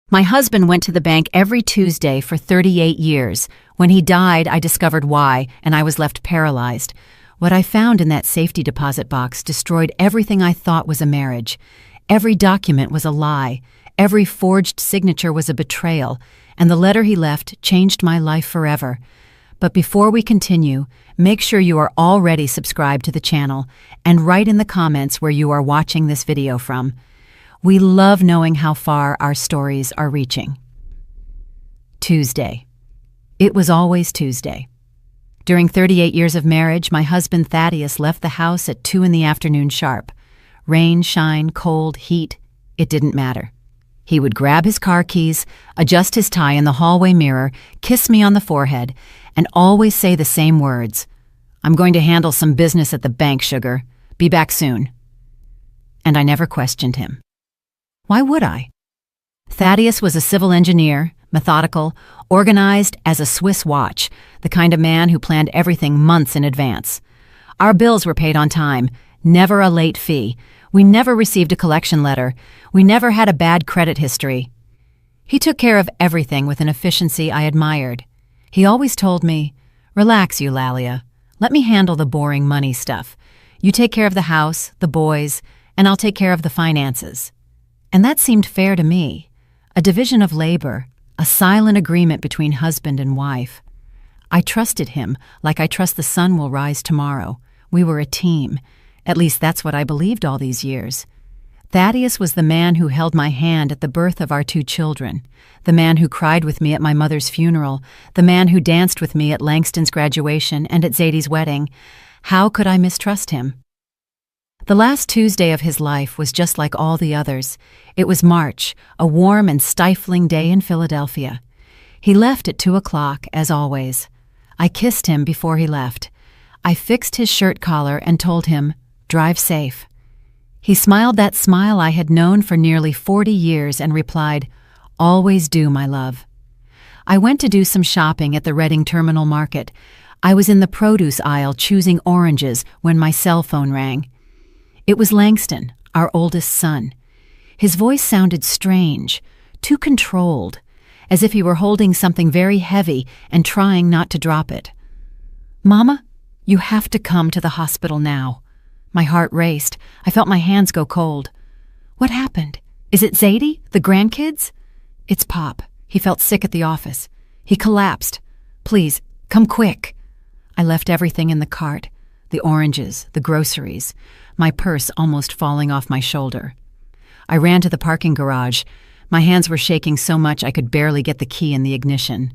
My husband went to the bank every Tuesday for 38 years. When he died, I discovered why, and I was left paralyzed. What I found in that safety deposit box destroyed everything I thought was a marriage. Every document was a lie. Every forged signature was a betrayal, and the letter he left changed my life forever. But before we continue, make sure you are already subscribed to the channel and write in the comments where you are watching this video from. We love knowing how far our stories are reaching. Tuesday. It was always Tuesday. During 38 years of marriage, my husband Thaddeus left the house at 2 p.m. sharp. Rain, shine, cold, heat, it didn't matter. He would grab his car keys, adjust his tie in the hallway mirror, kiss me on the forehead, and always say the same words. "I'm going to handle some business at the bank, sugar. Be back soon." And I never questioned him. Why would I? Thaddeus was a civil engineer, methodical, organized as a Swiss watch, the kind of man who planned everything months in advance. Our bills were paid on time, never a late fee. We never received a collection letter. We never had a bad credit history. He took care of everything with an efficiency I admired. He always told me, "Relax, Eulalia. Let me handle the boring money stuff. You take care of the house, the boys, and I'll take care of the finances." And that seemed fair to me. A division of labor, a silent agreement between husband and wife. I trusted him like I trust the sun will rise tomorrow. We were a team. At least that's what I believed all these years. Thaddeus was the man who held my hand at the birth of our 2 children, the man who cried with me at my mother's funeral, the man who danced with me at Langston's graduation and at Zadie's wedding. How could I mistrust him? The last Tuesday of his life was just like all the others. It was March, a warm and stifling day in Philadelphia. He left at 2 o'clock, as always. I kissed him before he left. I fixed his shirt collar and told him, "Drive safe." He smiled that smile I had known for nearly 40 years and replied, "Always do, my love." I went to do some shopping at the Reading Terminal Market. I was in the produce aisle choosing oranges when my cell phone rang. It was Langston, our oldest son. His voice sounded strange, too controlled, as if he were holding something very heavy and trying not to drop it. "Mama, you have to come to the hospital now." My heart raced. I felt my hands go cold. "What happened? Is it Zadie? The grandkids?" "It's Pop. He felt sick at the office. He collapsed. Please, come quick." I left everything in the cart. The oranges, the groceries, my purse almost falling off my shoulder. I ran to the parking garage. My hands were shaking so much I could barely get the key in the ignition.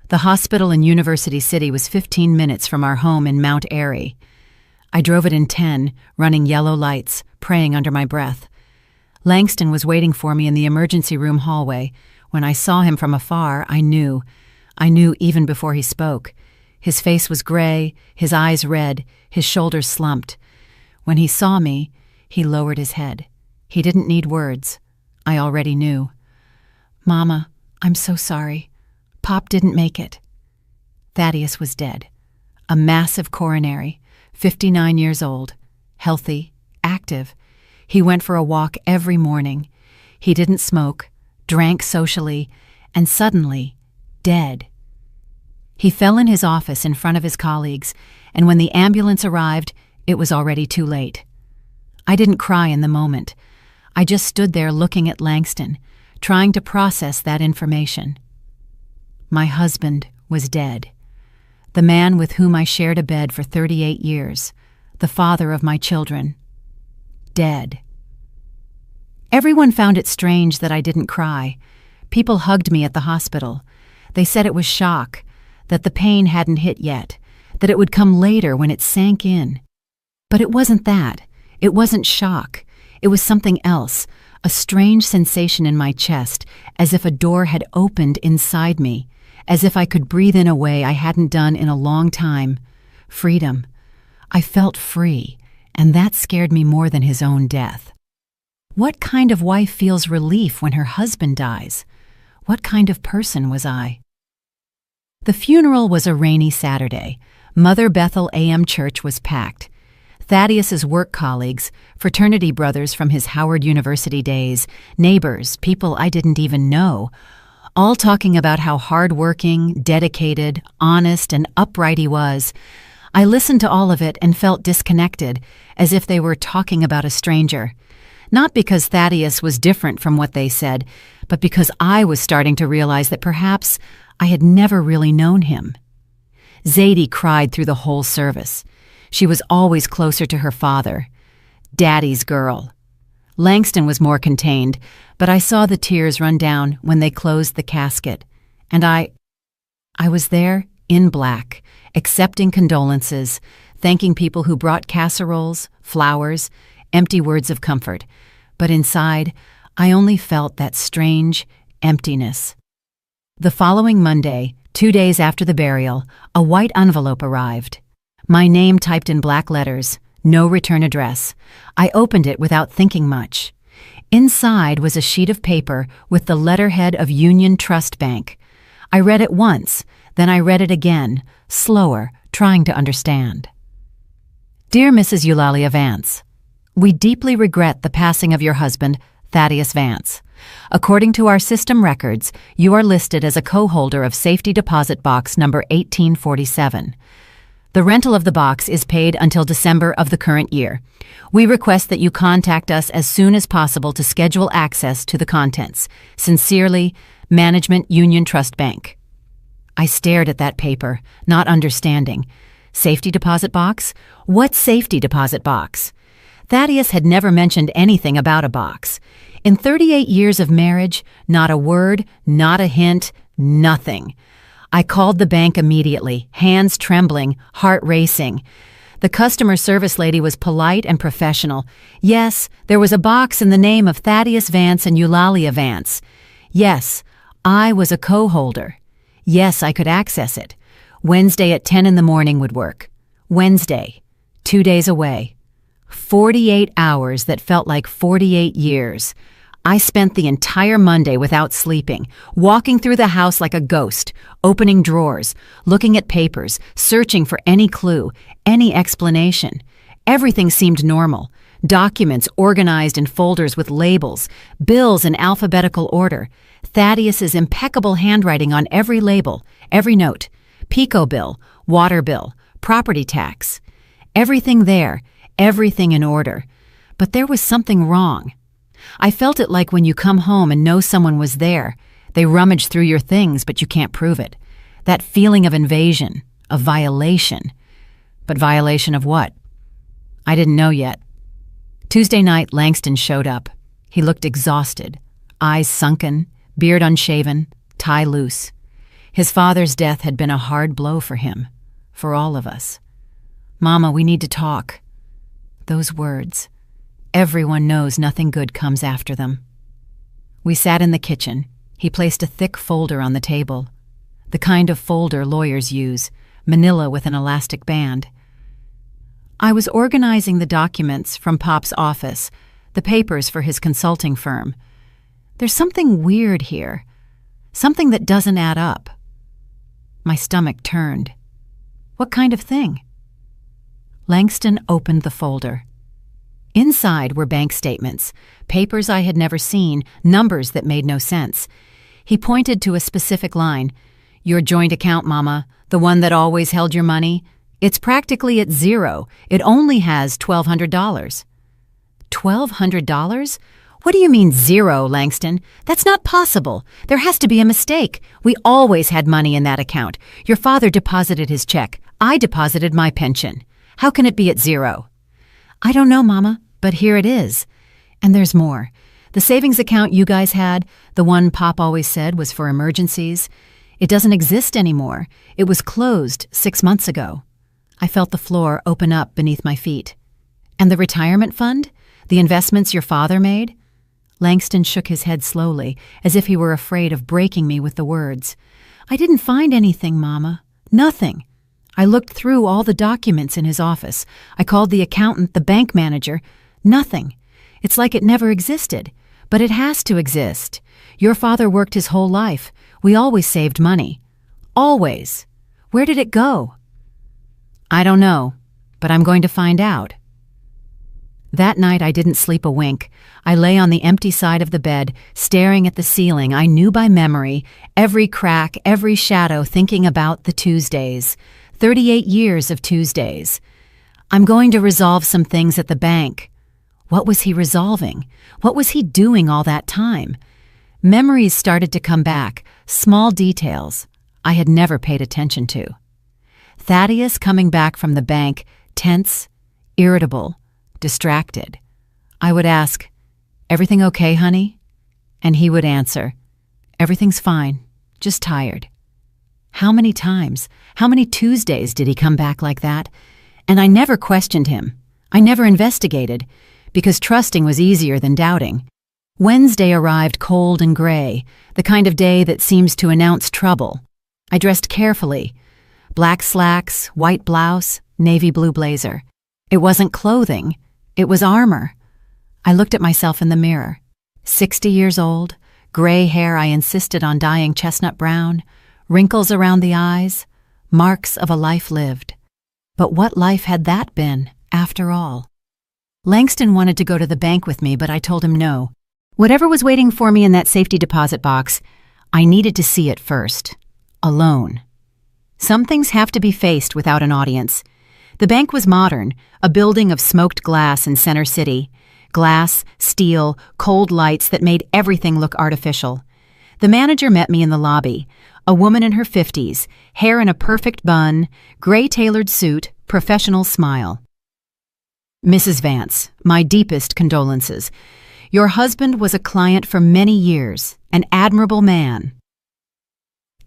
The hospital in University City was 15 minutes from our home in Mount Airy. I drove it in 10, running yellow lights, praying under my breath. Langston was waiting for me in the emergency room hallway. When I saw him from afar, I knew. I knew even before he spoke. His face was gray, his eyes red, his shoulders slumped. When he saw me, he lowered his head. He didn't need words. I already knew. "Mama, I'm so sorry. Pop didn't make it." Thaddeus was dead. A massive coronary, 59 years old, healthy, active. He went for a walk every morning. He didn't smoke, drank socially, and suddenly, dead. He fell in his office in front of his colleagues, and when the ambulance arrived, it was already too late. I didn't cry in the moment. I just stood there looking at Langston, trying to process that information. My husband was dead. The man with whom I shared a bed for 38 years, the father of my children, dead. Everyone found it strange that I didn't cry. People hugged me at the hospital. They said it was shock, that the pain hadn't hit yet, that it would come later when it sank in. But it wasn't that. It wasn't shock. It was something else, a strange sensation in my chest, as if a door had opened inside me, as if I could breathe in a way I hadn't done in a long time. Freedom. I felt free, and that scared me more than his own death. What kind of wife feels relief when her husband dies? What kind of person was I? The funeral was a rainy Saturday. Mother Bethel AM Church was packed. Thaddeus's work colleagues, fraternity brothers from his Howard University days, neighbors, people I didn't even know, all talking about how hardworking, dedicated, honest, and upright he was. I listened to all of it and felt disconnected, as if they were talking about a stranger. Not because Thaddeus was different from what they said, but because I was starting to realize that perhaps I had never really known him. Zadie cried through the whole service. She was always closer to her father. Daddy's girl. Langston was more contained, but I saw the tears run down when they closed the casket, and I was there in black, accepting condolences, thanking people who brought casseroles, flowers, empty words of comfort. But inside, I only felt that strange emptiness. The following Monday, 2 days after the burial, a white envelope arrived. My name typed in black letters, no return address. I opened it without thinking much. Inside was a sheet of paper with the letterhead of Union Trust Bank. I read it once, then I read it again, slower, trying to understand. Dear Mrs. Eulalia Vance, we deeply regret the passing of your husband, Thaddeus Vance. According to our system records, you are listed as a co-holder of Safety Deposit Box number 1847. The rental of the box is paid until December of the current year. We request that you contact us as soon as possible to schedule access to the contents. Sincerely, Management Union Trust Bank. I stared at that paper, not understanding. Safety deposit box? What safety deposit box? Thaddeus had never mentioned anything about a box. In 38 years of marriage, not a word, not a hint, nothing. I called the bank immediately, hands trembling, heart racing. The customer service lady was polite and professional. Yes, there was a box in the name of Thaddeus Vance and Eulalia Vance. Yes, I was a co-holder. Yes, I could access it. Wednesday at 10 in the morning would work. Wednesday, 2 days away. 48 hours that felt like 48 years. I spent the entire Monday without sleeping, walking through the house like a ghost, opening drawers, looking at papers, searching for any clue, any explanation. Everything seemed normal. Documents organized in folders with labels, bills in alphabetical order, Thaddeus's impeccable handwriting on every label, every note, PICO bill, water bill, property tax. Everything there, everything in order. But there was something wrong. I felt it like when you come home and know someone was there. They rummage through your things, but you can't prove it. That feeling of invasion, of violation. But violation of what? I didn't know yet. Tuesday night, Langston showed up. He looked exhausted, eyes sunken, beard unshaven, tie loose. His father's death had been a hard blow for him, for all of us. Mama, we need to talk. Those words. Everyone knows nothing good comes after them. We sat in the kitchen. He placed a thick folder on the table. The kind of folder lawyers use, manila with an elastic band. I was organizing the documents from Pop's office, the papers for his consulting firm. There's something weird here, something that doesn't add up. My stomach turned. What kind of thing? Langston opened the folder. Inside were bank statements, papers I had never seen, numbers that made no sense. He pointed to a specific line. Your joint account, Mama, the one that always held your money, it's practically at zero. It only has $1,200. $1,200? What do you mean zero, Langston? That's not possible. There has to be a mistake. We always had money in that account. Your father deposited his check. I deposited my pension. How can it be at zero? I don't know, Mama, but here it is. And there's more. The savings account you guys had, the one Pop always said was for emergencies, it doesn't exist anymore. It was closed 6 months ago. I felt the floor open up beneath my feet. And the retirement fund? The investments your father made? Langston shook his head slowly, as if he were afraid of breaking me with the words. I didn't find anything, Mama. Nothing. I looked through all the documents in his office. I called the accountant, the bank manager. Nothing. It's like it never existed. But it has to exist. Your father worked his whole life. We always saved money. Always. Where did it go? I don't know, but I'm going to find out. That night I didn't sleep a wink. I lay on the empty side of the bed, staring at the ceiling I knew by memory, every crack, every shadow, thinking about the Tuesdays. 38 years of Tuesdays. I'm going to resolve some things at the bank. What was he resolving? What was he doing all that time? Memories started to come back, small details I had never paid attention to. Thaddeus coming back from the bank, tense, irritable, distracted. I would ask, "Everything okay, honey?" And he would answer, "Everything's fine, just tired." How many times, how many Tuesdays did he come back like that? And I never questioned him. I never investigated, because trusting was easier than doubting. Wednesday arrived cold and gray, the kind of day that seems to announce trouble. I dressed carefully. Black slacks, white blouse, navy blue blazer. It wasn't clothing. It was armor. I looked at myself in the mirror. 60 years old, gray hair I insisted on dyeing chestnut brown, wrinkles around the eyes, marks of a life lived. But what life had that been, after all? Langston wanted to go to the bank with me, but I told him no. Whatever was waiting for me in that safety deposit box, I needed to see it first. Alone. Some things have to be faced without an audience. The bank was modern, a building of smoked glass in Center City. Glass, steel, cold lights that made everything look artificial. The manager met me in the lobby, a woman in her 50s, hair in a perfect bun, gray tailored suit, professional smile. "Mrs. Vance, my deepest condolences. Your husband was a client for many years, an admirable man."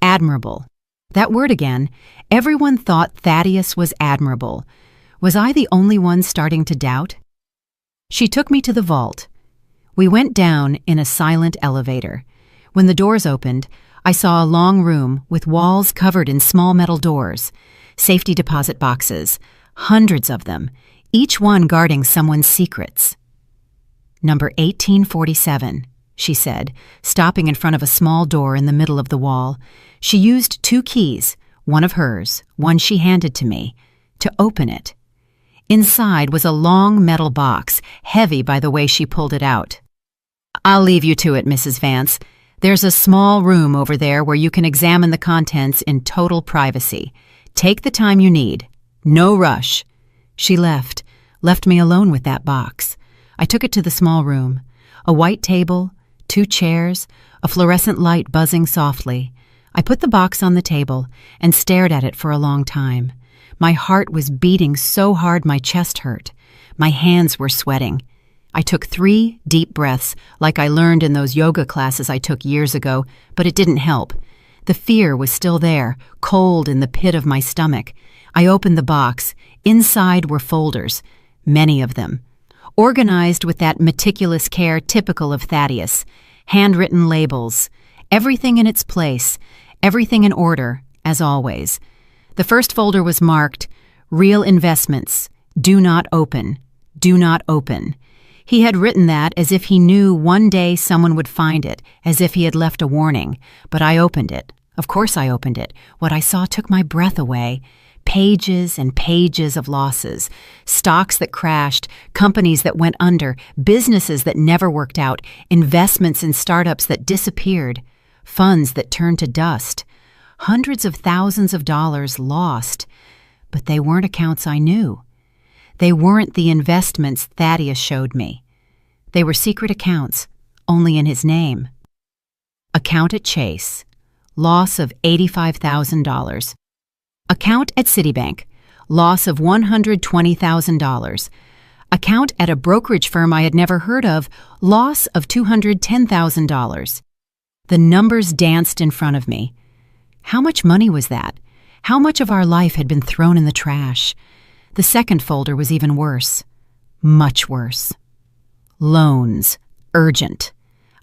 Admirable. That word again. Everyone thought Thaddeus was admirable. Was I the only one starting to doubt? She took me to the vault. We went down in a silent elevator. When the doors opened, I saw a long room with walls covered in small metal doors, safety deposit boxes, hundreds of them, each one guarding someone's secrets. "Number 1847, she said, stopping in front of a small door in the middle of the wall. She used 2 keys, one of hers, one she handed to me, to open it. Inside was a long metal box, heavy by the way she pulled it out. "I'll leave you to it, Mrs. Vance. There's a small room over there where you can examine the contents in total privacy. Take the time you need. No rush." She left me alone with that box. I took it to the small room. A white table, 2 chairs, a fluorescent light buzzing softly. I put the box on the table and stared at it for a long time. My heart was beating so hard my chest hurt. My hands were sweating. I took 3 deep breaths, like I learned in those yoga classes I took years ago, but it didn't help. The fear was still there, cold in the pit of my stomach. I opened the box. Inside were folders, many of them, organized with that meticulous care typical of Thaddeus. Handwritten labels, everything in its place, everything in order, as always. The first folder was marked, "Real Investments, Do Not Open, Do Not Open." He had written that as if he knew one day someone would find it, as if he had left a warning. But I opened it. Of course I opened it. What I saw took my breath away. Pages and pages of losses. Stocks that crashed, companies that went under, businesses that never worked out, investments in startups that disappeared, funds that turned to dust. Hundreds of thousands of dollars lost. But they weren't accounts I knew. They weren't the investments Thaddeus showed me. They were secret accounts, only in his name. Account at Chase, loss of $85,000. Account at Citibank, loss of $120,000. Account at a brokerage firm I had never heard of, loss of $210,000. The numbers danced in front of me. How much money was that? How much of our life had been thrown in the trash? The second folder was even worse. Much worse. Loans. Urgent.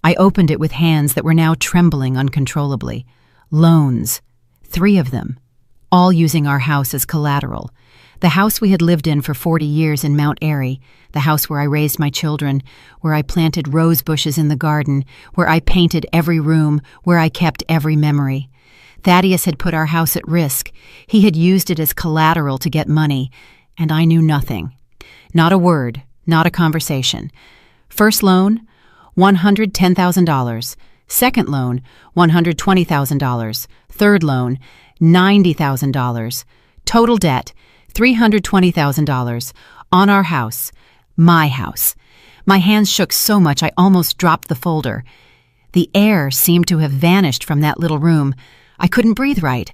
I opened it with hands that were now trembling uncontrollably. Loans. 3 of them. All using our house as collateral. The house we had lived in for 40 years in Mount Airy, the house where I raised my children, where I planted rose bushes in the garden, where I painted every room, where I kept every memory. Thaddeus had put our house at risk. He had used it as collateral to get money, and I knew nothing. Not a word, not a conversation. First loan, $110,000. Second loan, $120,000. Third loan, $90,000. Total debt, $320,000. On our house. My house. My hands shook so much I almost dropped the folder. The air seemed to have vanished from that little room. I couldn't breathe right.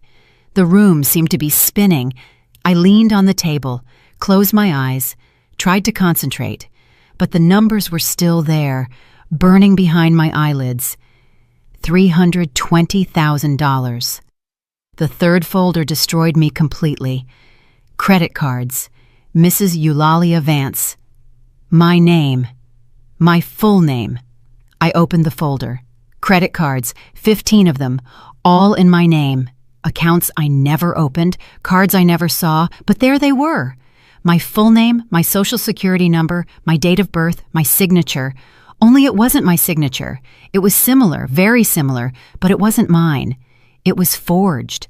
The room seemed to be spinning. I leaned on the table, closed my eyes, tried to concentrate, but the numbers were still there, burning behind my eyelids. $320,000. The third folder destroyed me completely. Credit cards. Mrs. Eulalia Vance. My name. My full name. I opened the folder. Credit cards, 15 of them, all in my name. Accounts I never opened, cards I never saw, but there they were. My full name, my social security number, my date of birth, my signature. Only it wasn't my signature. It was similar, very similar, but it wasn't mine. It was forged.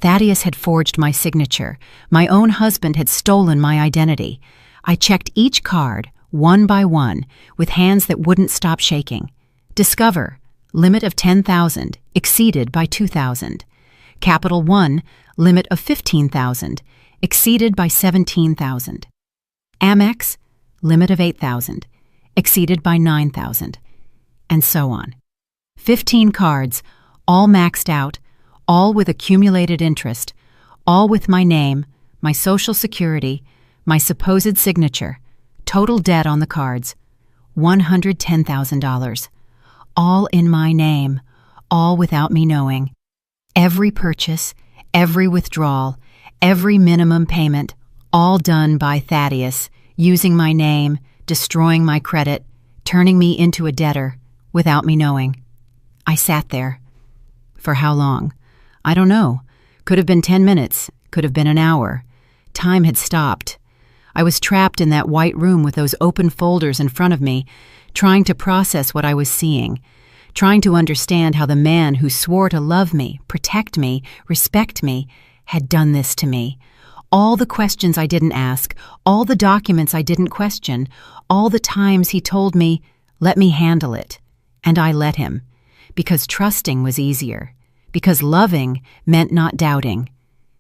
Thaddeus had forged my signature. My own husband had stolen my identity. I checked each card, one by one, with hands that wouldn't stop shaking. Discover, limit of $10,000, exceeded by $2,000. Capital One, limit of $15,000, exceeded by $17,000. Amex, limit of $8,000, exceeded by $9,000. And so on. 15 cards, all maxed out, all with accumulated interest, all with my name, my social security, my supposed signature, total debt on the cards, $110,000. All in my name, all without me knowing. Every purchase, every withdrawal, every minimum payment, all done by Thaddeus, using my name, destroying my credit, turning me into a debtor, without me knowing. I sat there. For how long? I don't know. Could have been 10 minutes, could have been an hour. Time had stopped. I was trapped in that white room with those open folders in front of me, trying to process what I was seeing, trying to understand how the man who swore to love me, protect me, respect me, had done this to me. All the questions I didn't ask, all the documents I didn't question, all the times he told me, let me handle it. And I let him, because trusting was easier, because loving meant not doubting,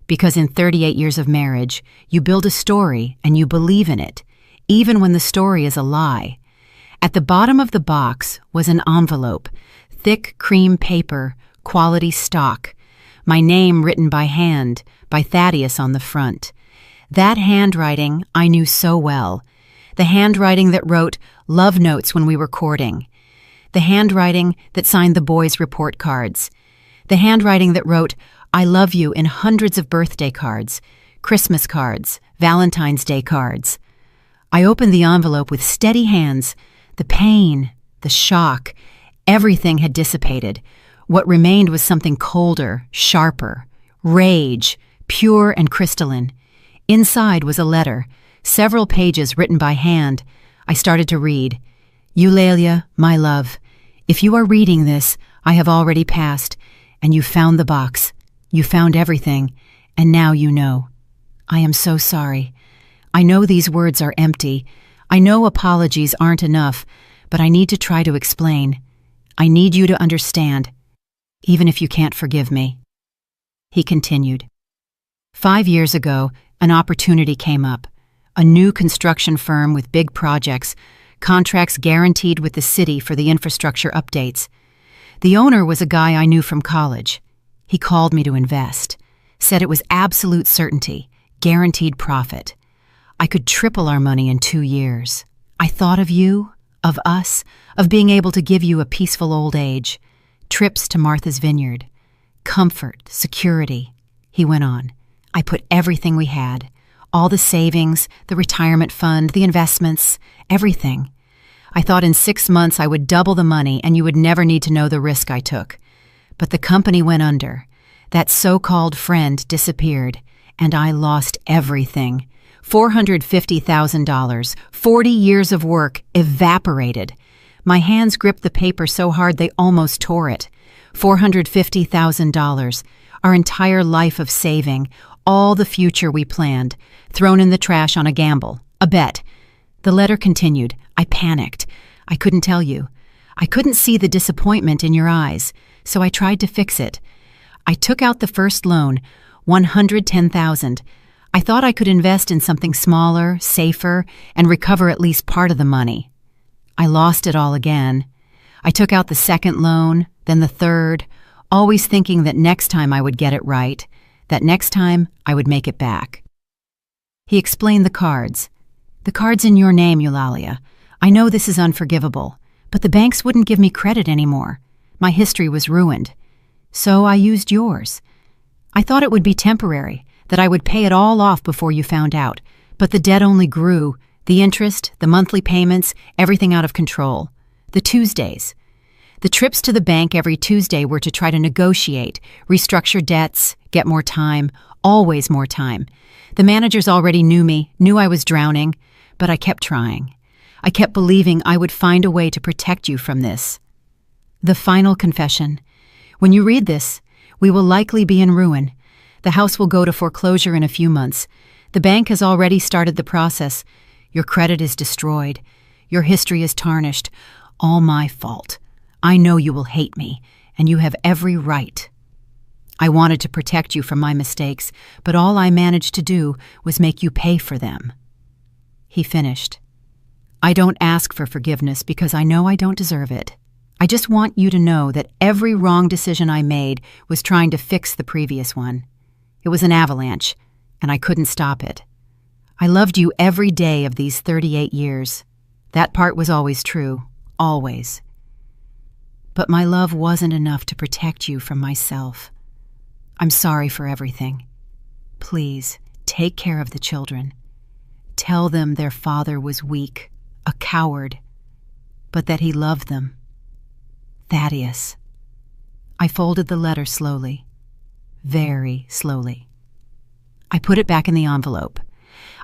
because in 38 years of marriage, you build a story and you believe in it, even when the story is a lie. At the bottom of the box was an envelope, thick cream paper, quality stock, my name written by hand, by Thaddeus on the front. That handwriting I knew so well, the handwriting that wrote love notes when we were courting, the handwriting that signed the boys' report cards, the handwriting that wrote I love you in hundreds of birthday cards, Christmas cards, Valentine's Day cards. I opened the envelope with steady hands. The pain, the shock, everything had dissipated. What remained was something colder, sharper, rage, pure and crystalline. Inside was a letter, several pages written by hand. I started to read. Eulalia, my love, if you are reading this, I have already passed, and you found the box. You found everything, and now you know. I am so sorry. I know these words are empty. I know apologies aren't enough, but I need to try to explain. I need you to understand, even if you can't forgive me. He continued. 5 years ago, an opportunity came up. A new construction firm with big projects, contracts guaranteed with the city for the infrastructure updates. The owner was a guy I knew from college. He called me to invest, said it was absolute certainty, guaranteed profit. I could triple our money in 2 years. I thought of you, of us, of being able to give you a peaceful old age, trips to Martha's Vineyard, comfort, security. He went on. I put everything we had, all the savings, the retirement fund, the investments, everything. I thought in 6 months I would double the money and you would never need to know the risk I took. But the company went under. That so-called friend disappeared, and I lost everything. $450,000, 40 years of work evaporated. My hands gripped the paper so hard they almost tore it. $450,000, our entire life of saving, all the future we planned, thrown in the trash on a gamble, a bet. The letter continued. I panicked. I couldn't tell you. I couldn't see the disappointment in your eyes, so I tried to fix it. I took out the first loan, $110,000. I thought I could invest in something smaller, safer, and recover at least part of the money. I lost it all again. I took out the second loan, then the third, always thinking that next time I would get it right, that next time I would make it back. He explained the cards. The card's in your name, Eulalia. I know this is unforgivable, but the banks wouldn't give me credit anymore. My history was ruined. So I used yours. I thought it would be temporary, that I would pay it all off before you found out, but the debt only grew, the interest, the monthly payments, everything out of control. The Tuesdays. The trips to the bank every Tuesday were to try to negotiate, restructure debts, get more time, always more time. The managers already knew me, knew I was drowning, but I kept trying. I kept believing I would find a way to protect you from this. The final confession. When you read this, we will likely be in ruin. The house will go to foreclosure in a few months. The bank has already started the process. Your credit is destroyed. Your history is tarnished. All my fault. I know you will hate me, and you have every right. I wanted to protect you from my mistakes, but all I managed to do was make you pay for them. He finished. I don't ask for forgiveness because I know I don't deserve it. I just want you to know that every wrong decision I made was trying to fix the previous one. It was an avalanche, and I couldn't stop it. I loved you every day of these 38 years. That part was always true, always. But my love wasn't enough to protect you from myself. I'm sorry for everything. Please, take care of the children. Tell them their father was weak, a coward, but that he loved them. Thaddeus. I folded the letter slowly, very slowly. I put it back in the envelope.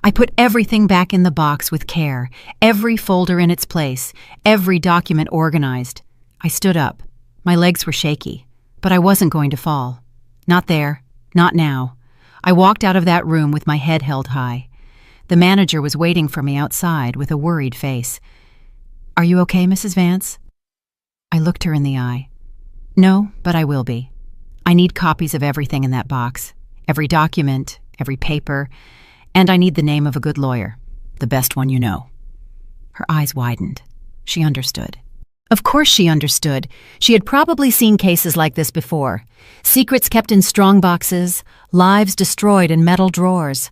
I put everything back in the box with care, every folder in its place, every document organized. I stood up. My legs were shaky, but I wasn't going to fall. Not there, not now. I walked out of that room with my head held high. The manager was waiting for me outside with a worried face. Are you okay, Mrs. Vance? I looked her in the eye. No, but I will be. I need copies of everything in that box, every document, every paper, and I need the name of a good lawyer, the best one you know. Her eyes widened. She understood. Of course she understood. She had probably seen cases like this before. Secrets kept in strong boxes, lives destroyed in metal drawers.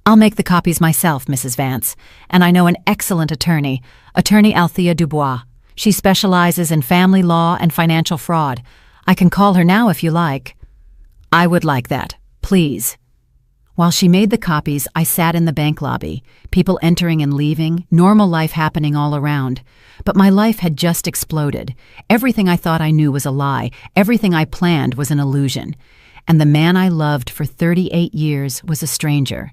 I'll make the copies myself, Mrs. Vance, and I know an excellent attorney, Attorney Althea Dubois. She specializes in family law and financial fraud. I can call her now if you like. I would like that, please. While she made the copies, I sat in the bank lobby, people entering and leaving, normal life happening all around. But my life had just exploded. Everything I thought I knew was a lie. Everything I planned was an illusion. And the man I loved for 38 years was a stranger.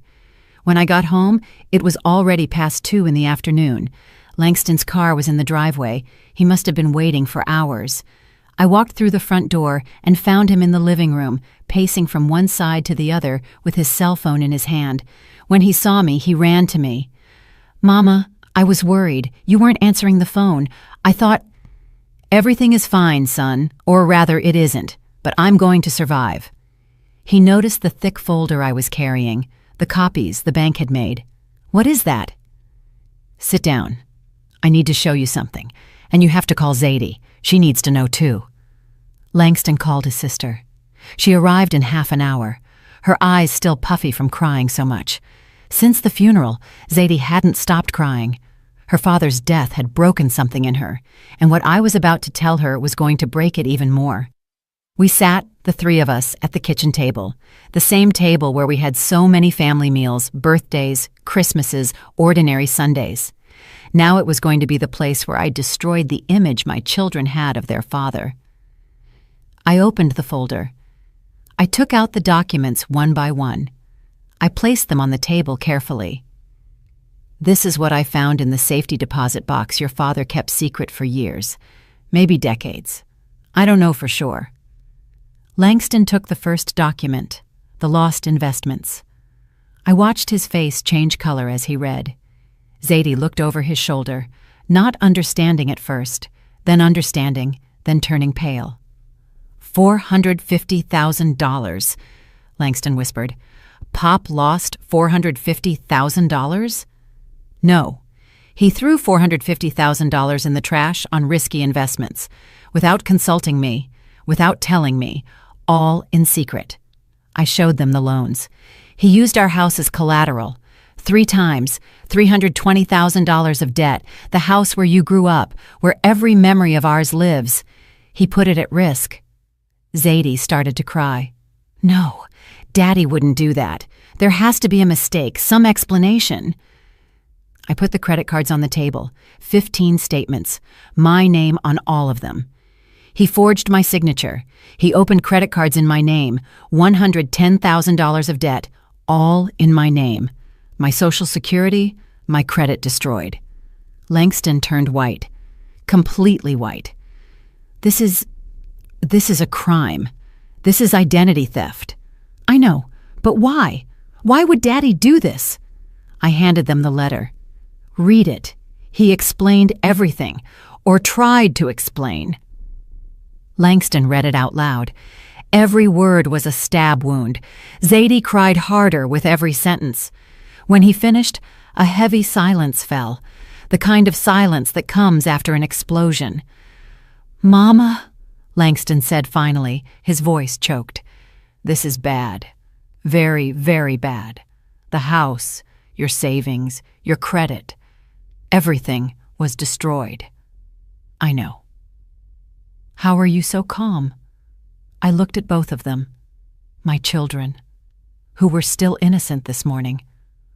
When I got home, it was already past 2 in the afternoon. Langston's car was in the driveway. He must have been waiting for hours. I walked through the front door and found him in the living room, pacing from one side to the other with his cell phone in his hand. When he saw me, he ran to me. Mama, I was worried. You weren't answering the phone. I thought, everything is fine, son, or rather it isn't, but I'm going to survive. He noticed the thick folder I was carrying, the copies the bank had made. What is that? Sit down. I need to show you something, and you have to call Zadie. She needs to know too. Langston called his sister. She arrived in half an hour, her eyes still puffy from crying so much. Since the funeral, Zadie hadn't stopped crying. Her father's death had broken something in her, and what I was about to tell her was going to break it even more. We sat, the three of us, at the kitchen table, the same table where we had so many family meals, birthdays, Christmases, ordinary Sundays. Now it was going to be the place where I destroyed the image my children had of their father. I opened the folder. I took out the documents one by one. I placed them on the table carefully. This is what I found in the safety deposit box your father kept secret for years, maybe decades. I don't know for sure. Langston took the first document, the lost investments. I watched his face change color as he read. Zadie looked over his shoulder, not understanding at first, then understanding, then turning pale. $450,000, Langston whispered. Pop lost $450,000? No. He threw $450,000 in the trash on risky investments, without consulting me, without telling me, all in secret. I showed them the loans. He used our house as collateral. 3 times, $320,000 of debt, the house where you grew up, where every memory of ours lives. He put it at risk. Zadie started to cry. No, Daddy wouldn't do that. There has to be a mistake, some explanation. I put the credit cards on the table, 15 statements, my name on all of them. He forged my signature. He opened credit cards in my name, $110,000 of debt, all in my name. My Social Security, my credit destroyed. Langston turned white, completely white. This is a crime. This is identity theft. I know, but why? Why would Daddy do this? I handed them the letter. Read it. He explained everything, or tried to explain. Langston read it out loud. Every word was a stab wound. Zadie cried harder with every sentence. When he finished, a heavy silence fell, the kind of silence that comes after an explosion. Mama, Langston said finally, his voice choked. This is bad. Very, very bad. The house, your savings, your credit. Everything was destroyed. I know. How are you so calm? I looked at both of them. My children, who were still innocent this morning,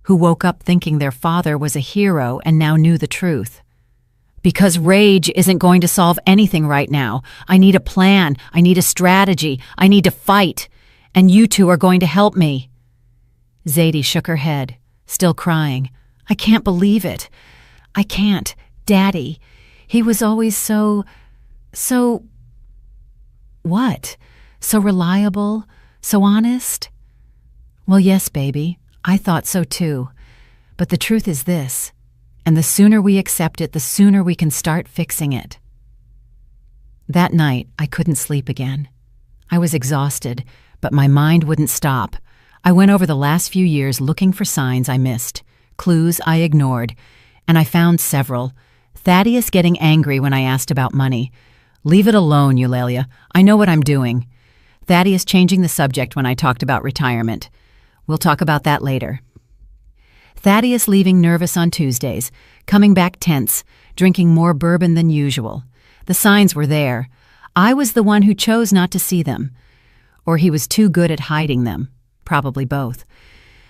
who woke up thinking their father was a hero and now knew the truth. Because rage isn't going to solve anything right now. I need a plan. I need a strategy. I need to fight. And you two are going to help me. Zadie shook her head, still crying. I can't believe it. I can't. Daddy. He was always so... What? So reliable? So honest? Well, yes, baby. I thought so too. But the truth is this. And the sooner we accept it, the sooner we can start fixing it. That night, I couldn't sleep again. I was exhausted, but my mind wouldn't stop. I went over the last few years looking for signs I missed, clues I ignored, and I found several. Thaddeus getting angry when I asked about money. Leave it alone, Eulalia. I know what I'm doing. Thaddeus changing the subject when I talked about retirement. We'll talk about that later. Thaddeus leaving nervous on Tuesdays, coming back tense, drinking more bourbon than usual. The signs were there. I was the one who chose not to see them. Or he was too good at hiding them. Probably both.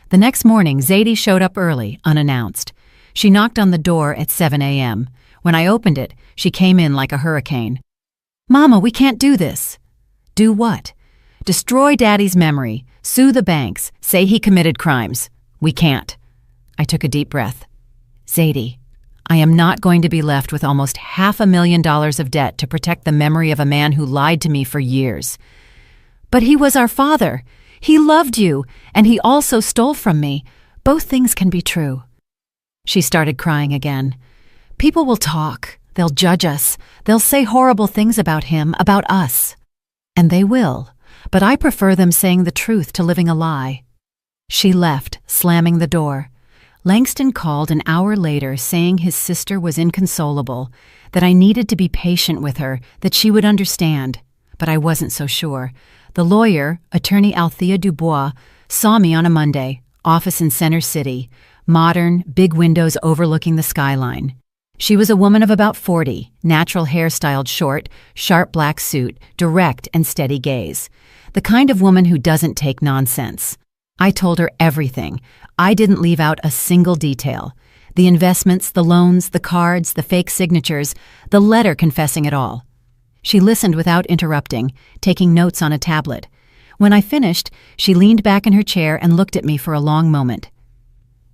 The next morning, Zadie showed up early, unannounced. She knocked on the door at 7 a.m. When I opened it, she came in like a hurricane. Mama, we can't do this. Do what? Destroy Daddy's memory, sue the banks, say he committed crimes. We can't. I took a deep breath. Zadie, I am not going to be left with almost $500,000 of debt to protect the memory of a man who lied to me for years. But he was our father. He loved you, and he also stole from me. Both things can be true. She started crying again. People will talk. They'll judge us. They'll say horrible things about him, about us. And they will, but I prefer them saying the truth to living a lie. She left, slamming the door. Langston called an hour later saying his sister was inconsolable, that I needed to be patient with her, that she would understand. But I wasn't so sure. The lawyer, attorney Althea Dubois, saw me on a Monday, office in Center City, modern, big windows overlooking the skyline. She was a woman of about 40, natural hair styled short, sharp black suit, direct and steady gaze. The kind of woman who doesn't take nonsense. I told her everything. I didn't leave out a single detail. The investments, the loans, the cards, the fake signatures, the letter confessing it all. She listened without interrupting, taking notes on a tablet. When I finished, she leaned back in her chair and looked at me for a long moment.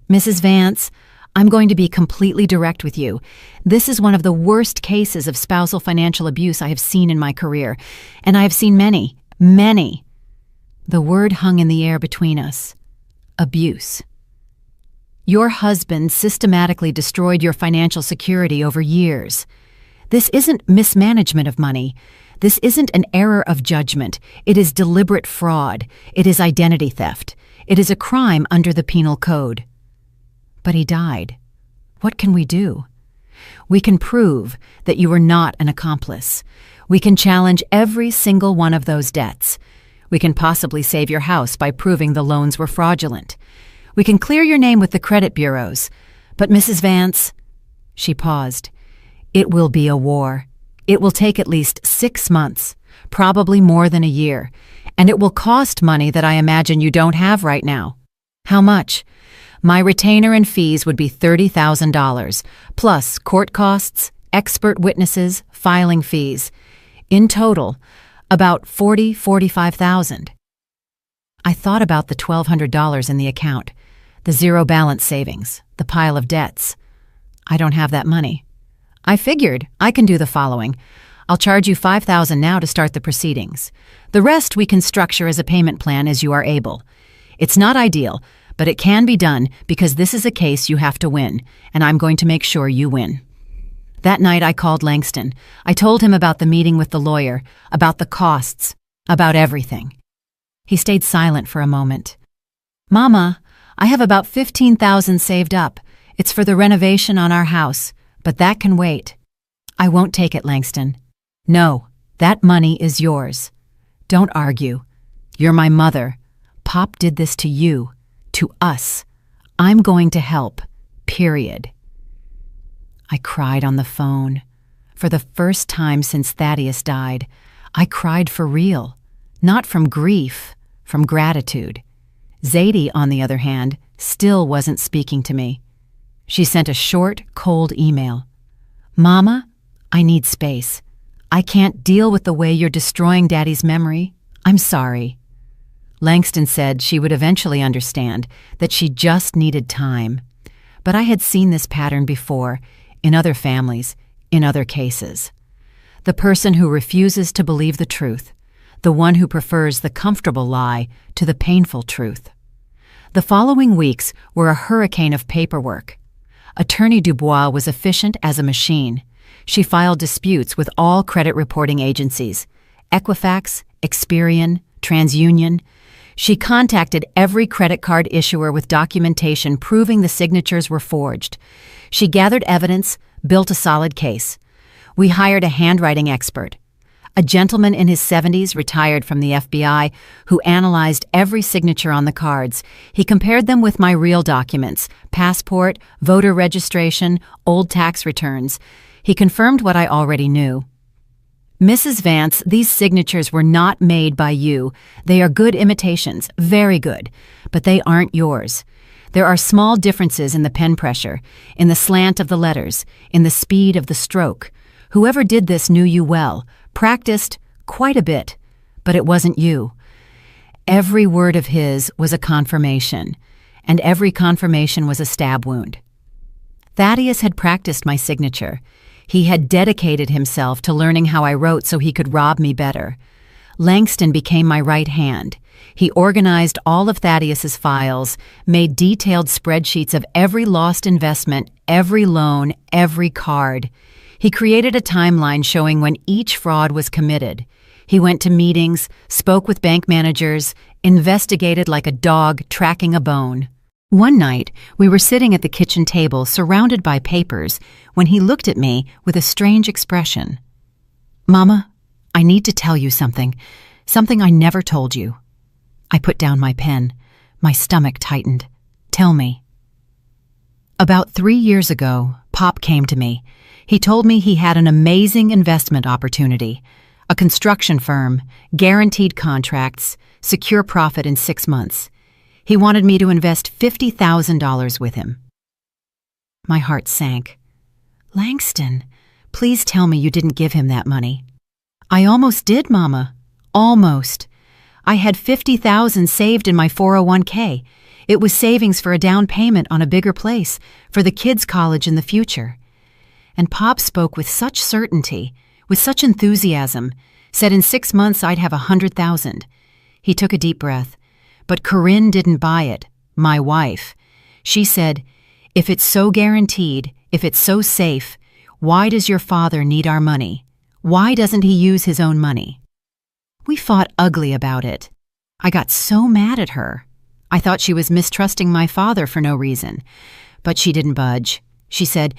Mrs. Vance, I'm going to be completely direct with you. This is one of the worst cases of spousal financial abuse I have seen in my career, and I have seen many, many. The word hung in the air between us. Abuse. Your husband systematically destroyed your financial security over years. This isn't mismanagement of money. This isn't an error of judgment. It is deliberate fraud. It is identity theft. It is a crime under the penal code. But he died. What can we do? We can prove that you were not an accomplice. We can challenge every single one of those debts. We can possibly save your house by proving the loans were fraudulent. We can clear your name with the credit bureaus. But Mrs. Vance, she paused, it will be a war. It will take at least 6 months, probably more than a year, and it will cost money that I imagine you don't have right now. How much? My retainer and fees would be $30,000, plus court costs, expert witnesses, filing fees. In total, about $45,000. I thought about the $1,200 in the account, the zero balance savings, the pile of debts. I don't have that money. I figured I can do the following. I'll charge you $5,000 now to start the proceedings. The rest we can structure as a payment plan as you are able. It's not ideal, but it can be done because this is a case you have to win, and I'm going to make sure you win. That night I called Langston. I told him about the meeting with the lawyer, about the costs, about everything. He stayed silent for a moment. Mama, I have about $15,000 saved up. It's for the renovation on our house, but that can wait. I won't take it, Langston. No, that money is yours. Don't argue. You're my mother. Pop did this to you, to us. I'm going to help, period. I cried on the phone. For the first time since Thaddeus died, I cried for real, not from grief, from gratitude. Zadie, on the other hand, still wasn't speaking to me. She sent a short, cold email. Mama, I need space. I can't deal with the way you're destroying Daddy's memory. I'm sorry. Langston said she would eventually understand, that she just needed time. But I had seen this pattern before, in other families, in other cases. The person who refuses to believe the truth, the one who prefers the comfortable lie to the painful truth. The following weeks were a hurricane of paperwork. Attorney Dubois was efficient as a machine. She filed disputes with all credit reporting agencies, Equifax, Experian, TransUnion. She contacted every credit card issuer with documentation proving the signatures were forged. She gathered evidence, built a solid case. We hired a handwriting expert, a gentleman in his 70s retired from the FBI who analyzed every signature on the cards. He compared them with my real documents, passport, voter registration, old tax returns. He confirmed what I already knew. Mrs. Vance, these signatures were not made by you. They are good imitations, very good, but they aren't yours. There are small differences in the pen pressure, in the slant of the letters, in the speed of the stroke. Whoever did this knew you well, practiced quite a bit, but it wasn't you. Every word of his was a confirmation, and every confirmation was a stab wound. Thaddeus had practiced my signature. He had dedicated himself to learning how I wrote so he could rob me better. Langston became my right hand. He organized all of Thaddeus's files, made detailed spreadsheets of every lost investment, every loan, every card. He created a timeline showing when each fraud was committed. He went to meetings, spoke with bank managers, investigated like a dog tracking a bone. One night, we were sitting at the kitchen table surrounded by papers when he looked at me with a strange expression. Mama, I need to tell you something I never told you. I put down my pen. My stomach tightened. Tell me. About 3 years ago, Pop came to me. He told me he had an amazing investment opportunity. A construction firm, guaranteed contracts, secure profit in 6 months. He wanted me to invest $50,000 with him. My heart sank. Langston, please tell me you didn't give him that money. I almost did, Mama. Almost. I had $50,000 saved in my 401k. It was savings for a down payment on a bigger place, for the kids' college in the future. And Pop spoke with such certainty, with such enthusiasm, said in 6 months I'd have $100,000. He took a deep breath. But Corinne didn't buy it, my wife. She said, If it's so guaranteed, if it's so safe, why does your father need our money? Why doesn't he use his own money?" We fought ugly about it. I got so mad at her. I thought she was mistrusting my father for no reason. But she didn't budge. She said,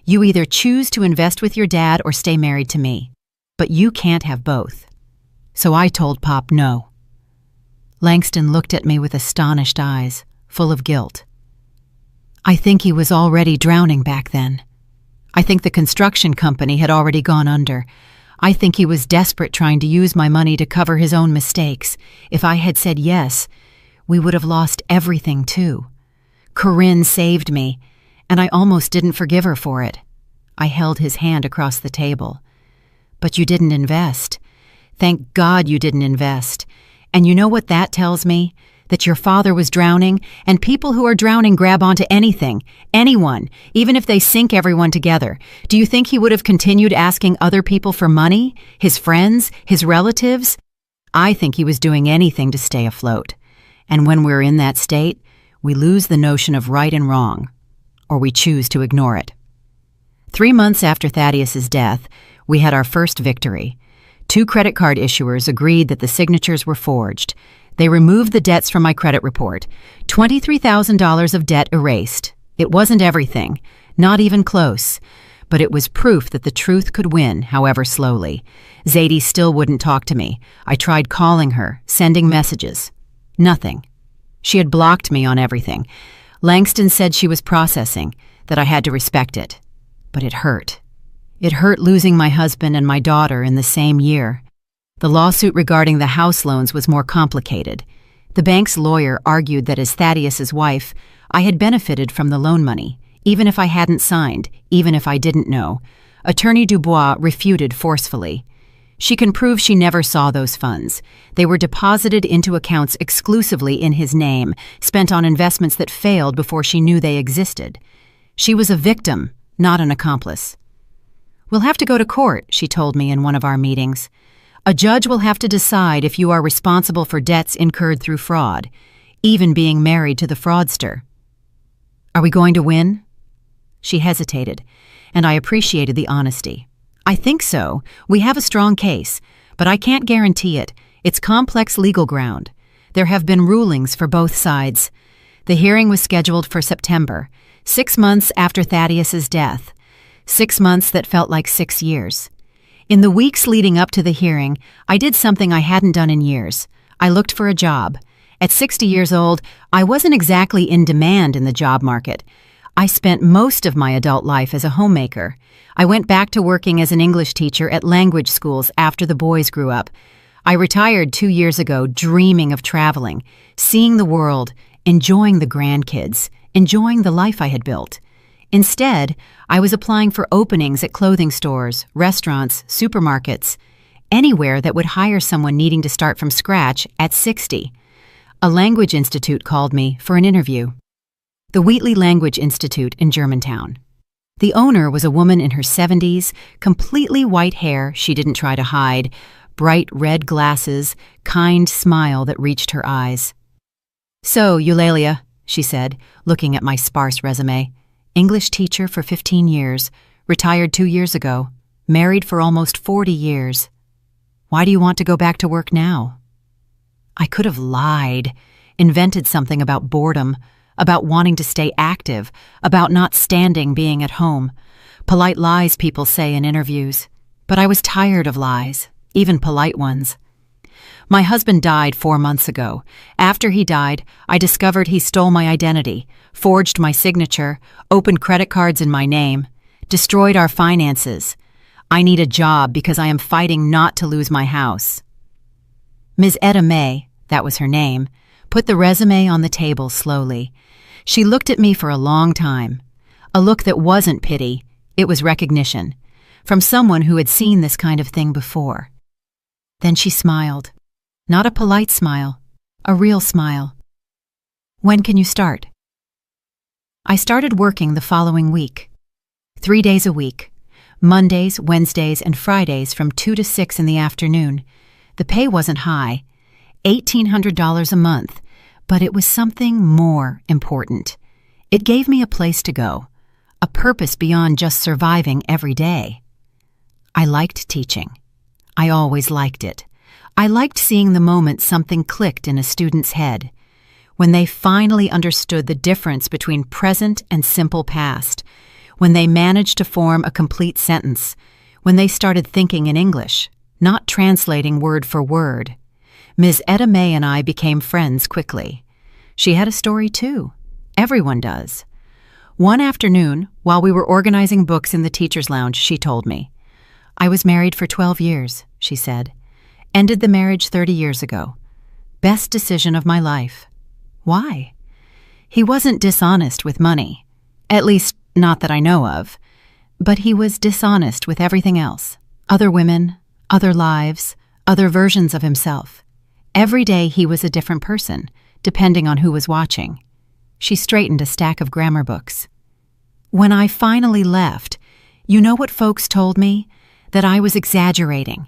"You either choose to invest with your dad or stay married to me. But you can't have both." So I told Pop no. Langston looked at me with astonished eyes, full of guilt. I think he was already drowning back then. I think the construction company had already gone under. I think he was desperate trying to use my money to cover his own mistakes. If I had said yes, we would have lost everything too. Corinne saved me, and I almost didn't forgive her for it. I held his hand across the table. "But you didn't invest. Thank God you didn't invest. And you know what that tells me? That your father was drowning, and people who are drowning grab onto anything, anyone, even if they sink everyone together. Do you think he would have continued asking other people for money? His friends? His relatives? I think he was doing anything to stay afloat. And when we're in that state, we lose the notion of right and wrong, or we choose to ignore it." 3 months after Thaddeus's death, we had our first victory. 2 credit card issuers agreed that the signatures were forged. They removed the debts from my credit report. $23,000 of debt erased. It wasn't everything, not even close. But it was proof that the truth could win, however slowly. Zadie still wouldn't talk to me. I tried calling her, sending messages. Nothing. She had blocked me on everything. Langston said she was processing, that I had to respect it. But it hurt. It hurt losing my husband and my daughter in the same year. The lawsuit regarding the house loans was more complicated. The bank's lawyer argued that as Thaddeus's wife, I had benefited from the loan money, even if I hadn't signed, even if I didn't know. Attorney Dubois refuted forcefully. She can prove she never saw those funds. They were deposited into accounts exclusively in his name, spent on investments that failed before she knew they existed. She was a victim, not an accomplice. "We'll have to go to court," she told me in one of our meetings. "A judge will have to decide if you are responsible for debts incurred through fraud, even being married to the fraudster." "Are we going to win?" She hesitated, and I appreciated the honesty. "I think so. We have a strong case, but I can't guarantee it. It's complex legal ground. There have been rulings for both sides." The hearing was scheduled for September, 6 months after Thaddeus's death. 6 months that felt like 6 years. In the weeks leading up to the hearing, I did something I hadn't done in years. I looked for a job. At 60 years old, I wasn't exactly in demand in the job market. I spent most of my adult life as a homemaker. I went back to working as an English teacher at language schools after the boys grew up. I retired 2 years ago, dreaming of traveling, seeing the world, enjoying the grandkids, enjoying the life I had built. Instead, I was applying for openings at clothing stores, restaurants, supermarkets, anywhere that would hire someone needing to start from scratch at 60. A language institute called me for an interview. The Wheatley Language Institute in Germantown. The owner was a woman in her 70s, completely white hair she didn't try to hide, bright red glasses, kind smile that reached her eyes. "So, Eulalia," she said, looking at my sparse resume. "English teacher for 15 years, retired 2 years ago, married for almost 40 years. Why do you want to go back to work now?" I could have lied, invented something about boredom, about wanting to stay active, about not standing being at home. Polite lies people say in interviews. But I was tired of lies, even polite ones. My husband died 4 months ago. After he died, I discovered he stole my identity, forged my signature, opened credit cards in my name, destroyed our finances. I need a job because I am fighting not to lose my house. Ms. Etta May, that was her name, put the resume on the table slowly. She looked at me for a long time. A look that wasn't pity, it was recognition, from someone who had seen this kind of thing before. Then she smiled. Not a polite smile, a real smile. "When can you start?" I started working the following week. 3 days a week. Mondays, Wednesdays, and Fridays from 2 to 6 in the afternoon. The pay wasn't high, $1,800 a month, but it was something more important. It gave me a place to go, a purpose beyond just surviving every day. I liked teaching. I always liked it. I liked seeing the moment something clicked in a student's head, when they finally understood the difference between present and simple past, when they managed to form a complete sentence, when they started thinking in English, not translating word for word. Ms. Etta May and I became friends quickly. She had a story too. Everyone does. One afternoon, while we were organizing books in the teacher's lounge, she told me, "I was married for 12 years, she said. Ended the marriage 30 years ago. Best decision of my life." Why? He wasn't dishonest with money. At least, not that I know of. But he was dishonest with everything else. Other women, other lives, other versions of himself. Every day he was a different person, depending on who was watching. She straightened a stack of grammar books. When I finally left, you know what folks told me? That I was exaggerating,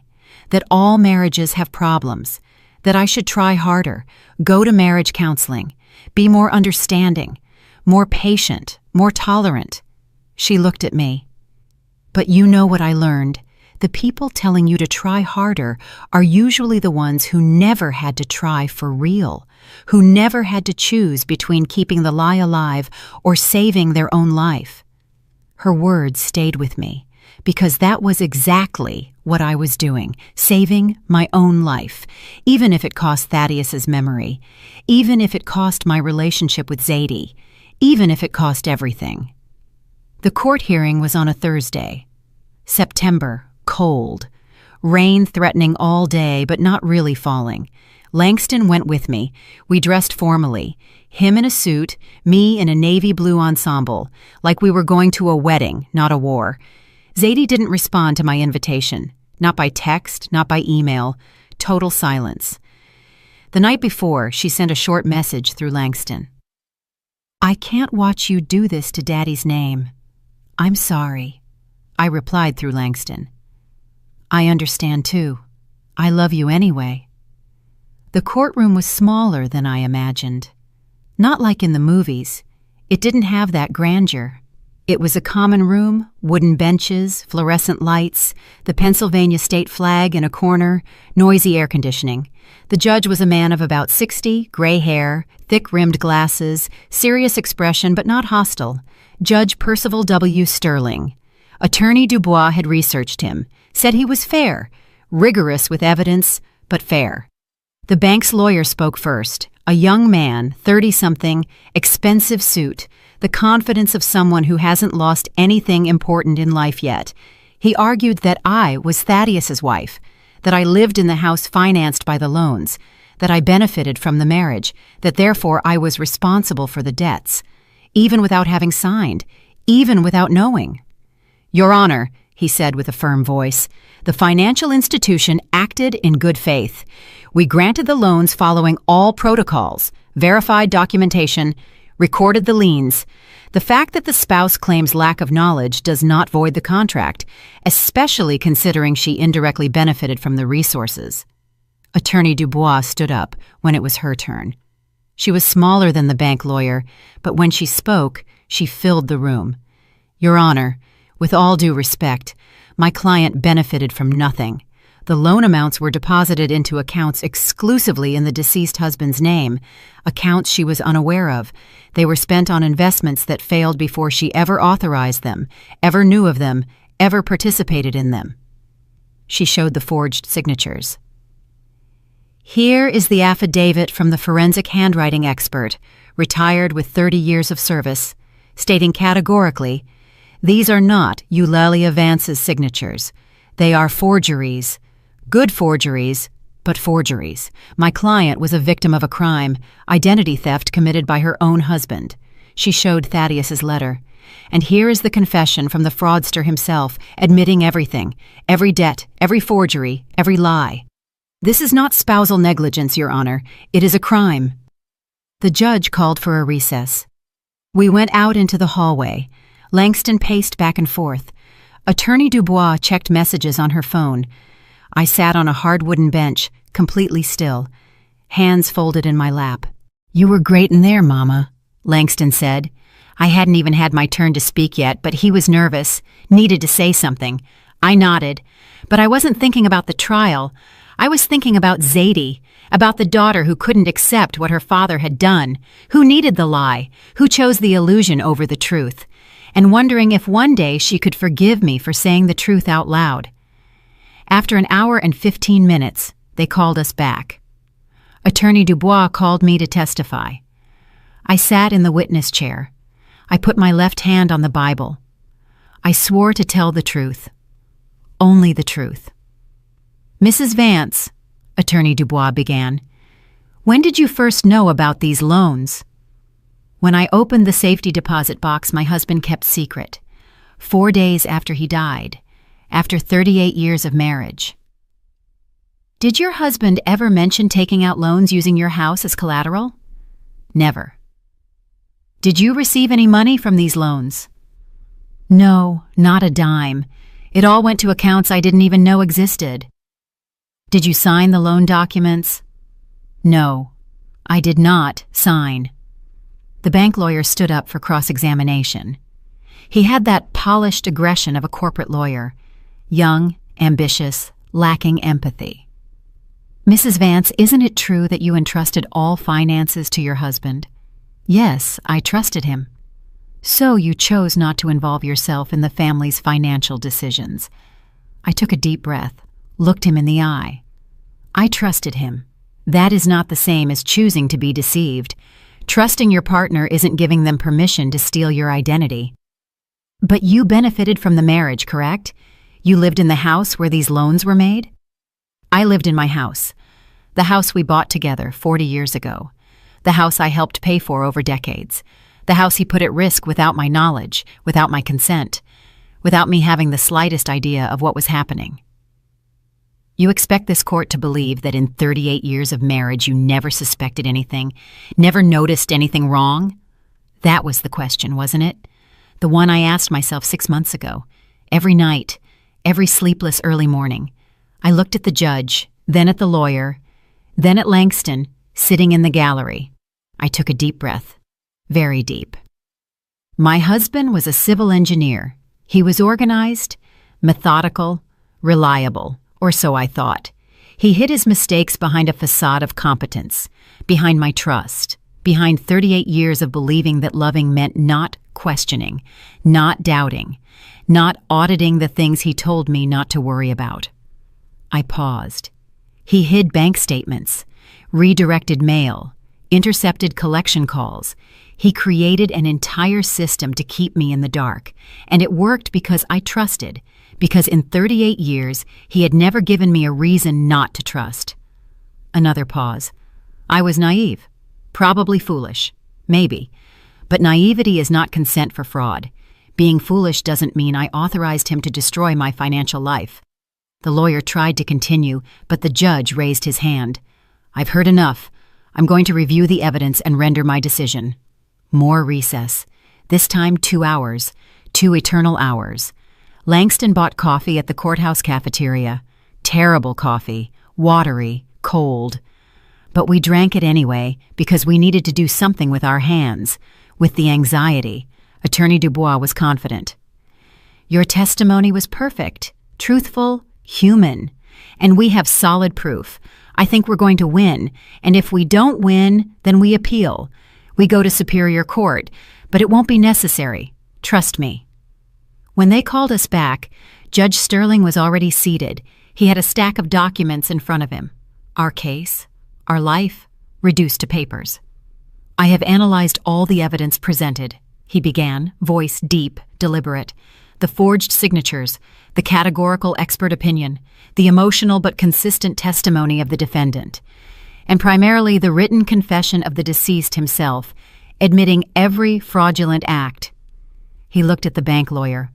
that all marriages have problems, that I should try harder, go to marriage counseling, be more understanding, more patient, more tolerant. She looked at me. But you know what I learned? The people telling you to try harder are usually the ones who never had to try for real, who never had to choose between keeping the lie alive or saving their own life. Her words stayed with me, because that was exactly what I was doing, saving my own life, even if it cost Thaddeus's memory, even if it cost my relationship with Zadie, even if it cost everything. The court hearing was on a Thursday. September, cold. Rain threatening all day, but not really falling. Langston went with me. We dressed formally. Him in a suit, me in a navy blue ensemble, like we were going to a wedding, not a war. Zadie didn't respond to my invitation. Not by text, not by email. Total silence. The night before, she sent a short message through Langston. "I can't watch you do this to Daddy's name. I'm sorry." I replied through Langston. "I understand too. I love you anyway." The courtroom was smaller than I imagined. Not like in the movies. It didn't have that grandeur. It was a common room, wooden benches, fluorescent lights, the Pennsylvania state flag in a corner, noisy air conditioning. The judge was a man of about 60, gray hair, thick-rimmed glasses, serious expression but not hostile. Judge Percival W. Sterling. Attorney Dubois had researched him, said he was fair, rigorous with evidence, but fair. The bank's lawyer spoke first, a young man, 30-something, expensive suit, the confidence of someone who hasn't lost anything important in life yet. He argued that I was Thaddeus's wife, that I lived in the house financed by the loans, that I benefited from the marriage, that therefore I was responsible for the debts, even without having signed, even without knowing. "Your Honor," he said with a firm voice, "the financial institution acted in good faith. We granted the loans following all protocols, verified documentation, recorded the liens. The fact that the spouse claims lack of knowledge does not void the contract, especially considering she indirectly benefited from the resources." Attorney Dubois stood up when it was her turn. She was smaller than the bank lawyer, but when she spoke, she filled the room. "Your Honor, with all due respect, my client benefited from nothing. The loan amounts were deposited into accounts exclusively in the deceased husband's name, accounts she was unaware of. They were spent on investments that failed before she ever authorized them, ever knew of them, ever participated in them." She showed the forged signatures. "Here is the affidavit from the forensic handwriting expert, retired with 30 years of service, stating categorically, these are not Eulalia Vance's signatures. They are forgeries. Good forgeries, but forgeries. My client was a victim of a crime, identity theft committed by her own husband." She showed Thaddeus's letter. "And here is the confession from the fraudster himself, admitting everything, every debt, every forgery, every lie. This is not spousal negligence, Your Honor. It is a crime." The judge called for a recess. We went out into the hallway. Langston paced back and forth. Attorney Dubois checked messages on her phone. I sat on a hard wooden bench, completely still, hands folded in my lap. "You were great in there, Mama," Langston said. I hadn't even had my turn to speak yet, but he was nervous, needed to say something. I nodded, but I wasn't thinking about the trial. I was thinking about Zadie, about the daughter who couldn't accept what her father had done, who needed the lie, who chose the illusion over the truth, and wondering if one day she could forgive me for saying the truth out loud. After an hour and 15 minutes, they called us back. Attorney Dubois called me to testify. I sat in the witness chair. I put my left hand on the Bible. I swore to tell the truth. Only the truth. Mrs. Vance, Attorney Dubois began, when did you first know about these loans? When I opened the safety deposit box my husband kept secret, 4 days after he died, after 38 years of marriage. Did your husband ever mention taking out loans using your house as collateral? Never. Did you receive any money from these loans? No, not a dime. It all went to accounts I didn't even know existed. Did you sign the loan documents? No, I did not sign. The bank lawyer stood up for cross-examination. He had that polished aggression of a corporate lawyer, young, ambitious, lacking empathy. Mrs. Vance, isn't it true that you entrusted all finances to your husband? Yes, I trusted him. So you chose not to involve yourself in the family's financial decisions. I took a deep breath, looked him in the eye. I trusted him. That is not the same as choosing to be deceived. Trusting your partner isn't giving them permission to steal your identity. But you benefited from the marriage, correct? You lived in the house where these loans were made? I lived in my house. The house we bought together 40 years ago. The house I helped pay for over decades. The house he put at risk without my knowledge, without my consent, without me having the slightest idea of what was happening. You expect this court to believe that in 38 years of marriage you never suspected anything, never noticed anything wrong? That was the question, wasn't it? The one I asked myself 6 months ago. Every night, every sleepless early morning. I looked at the judge, then at the lawyer, then at Langston, sitting in the gallery. I took a deep breath, very deep. My husband was a civil engineer. He was organized, methodical, reliable, or so I thought. He hid his mistakes behind a facade of competence, behind my trust, behind 38 years of believing that loving meant not questioning, not doubting, not auditing the things he told me not to worry about. I paused. He hid bank statements, redirected mail, intercepted collection calls. He created an entire system to keep me in the dark, and it worked because I trusted, because in 38 years he had never given me a reason not to trust. Another pause. I was naive, probably foolish, maybe, but naivety is not consent for fraud. Being foolish doesn't mean I authorized him to destroy my financial life. The lawyer tried to continue, but the judge raised his hand. I've heard enough. I'm going to review the evidence and render my decision. More recess. This time 2 hours. 2 eternal hours. Langston bought coffee at the courthouse cafeteria. Terrible coffee. Watery. Cold. But we drank it anyway because we needed to do something with our hands. With the anxiety. Attorney Dubois was confident. Your testimony was perfect. Truthful. Human. And we have solid proof. I think we're going to win, and if we don't win, then we appeal. We go to Superior Court, but it won't be necessary. Trust me. When they called us back, Judge Sterling was already seated. He had a stack of documents in front of him. Our case, our life, reduced to papers. I have analyzed all the evidence presented, he began, voice deep, deliberate. The forged signatures, the categorical expert opinion, the emotional but consistent testimony of the defendant, and primarily the written confession of the deceased himself, admitting every fraudulent act. He looked at the bank lawyer.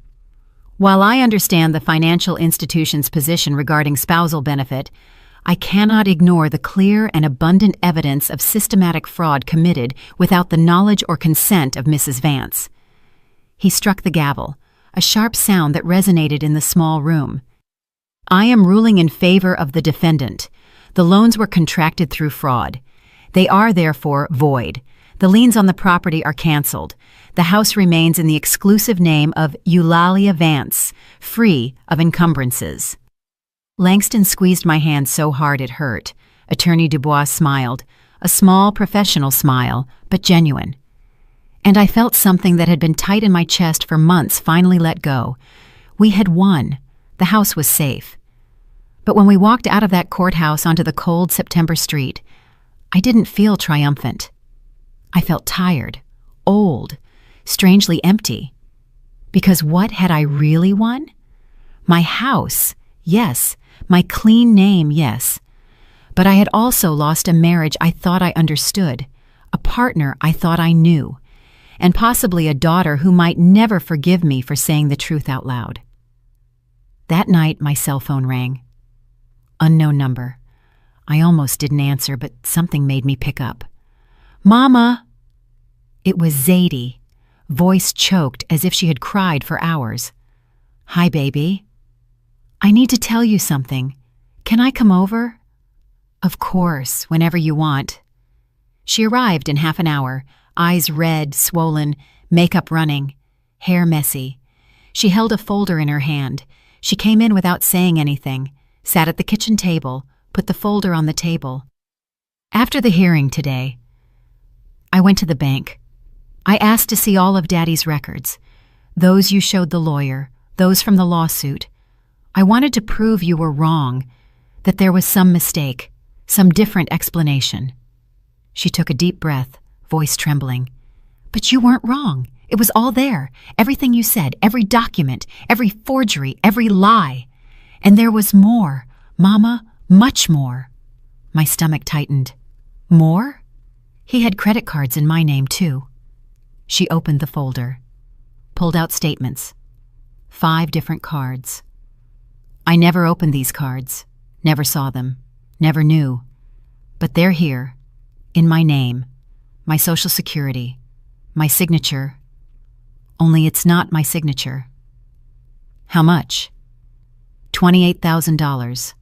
While I understand the financial institution's position regarding spousal benefit, I cannot ignore the clear and abundant evidence of systematic fraud committed without the knowledge or consent of Mrs. Vance. He struck the gavel, a sharp sound that resonated in the small room. I am ruling in favor of the defendant. The loans were contracted through fraud. They are, therefore, void. The liens on the property are canceled. The house remains in the exclusive name of Eulalia Vance, free of encumbrances. Langston squeezed my hand so hard it hurt. Attorney Dubois smiled, a small professional smile, but genuine. And I felt something that had been tight in my chest for months finally let go. We had won. The house was safe. But when we walked out of that courthouse onto the cold September street, I didn't feel triumphant. I felt tired, old, strangely empty. Because what had I really won? My house, yes. My clean name, yes. But I had also lost a marriage I thought I understood, a partner I thought I knew, and possibly a daughter who might never forgive me for saying the truth out loud. That night, my cell phone rang. Unknown number. I almost didn't answer, but something made me pick up. Mama! It was Zadie, voice choked as if she had cried for hours. Hi, baby. I need to tell you something. Can I come over? Of course, whenever you want. She arrived in half an hour, eyes red, swollen, makeup running, hair messy. She held a folder in her hand. She came in without saying anything, sat at the kitchen table, put the folder on the table. After the hearing today, I went to the bank. I asked to see all of Daddy's records, those you showed the lawyer, those from the lawsuit. I wanted to prove you were wrong, that there was some mistake, some different explanation. She took a deep breath, voice trembling. But you weren't wrong. It was all there. Everything you said, every document, every forgery, every lie. And there was more, Mama, much more. My stomach tightened. More? He had credit cards in my name, too. She opened the folder, pulled out statements. 5 different cards. I never opened these cards, never saw them, never knew. But they're here, in my name, my social security, my signature. Only it's not my signature. How much? $28,000.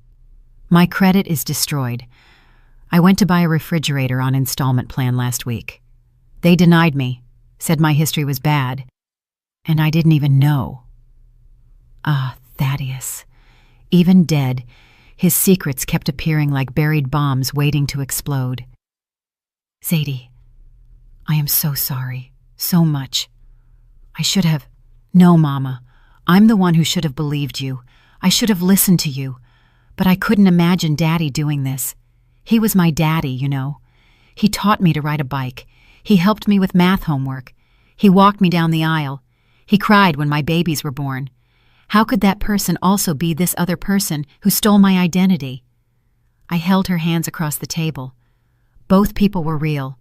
My credit is destroyed. I went to buy a refrigerator on installment plan last week. They denied me, said my history was bad, and I didn't even know. Ah, Thaddeus. Even dead, his secrets kept appearing like buried bombs waiting to explode. Zadie, I am so sorry, so much. I should have... No, Mama, I'm the one who should have believed you. I should have listened to you. But I couldn't imagine Daddy doing this. He was my daddy, you know. He taught me to ride a bike. He helped me with math homework. He walked me down the aisle. He cried when my babies were born. How could that person also be this other person who stole my identity? I held her hands across the table. Both people were real.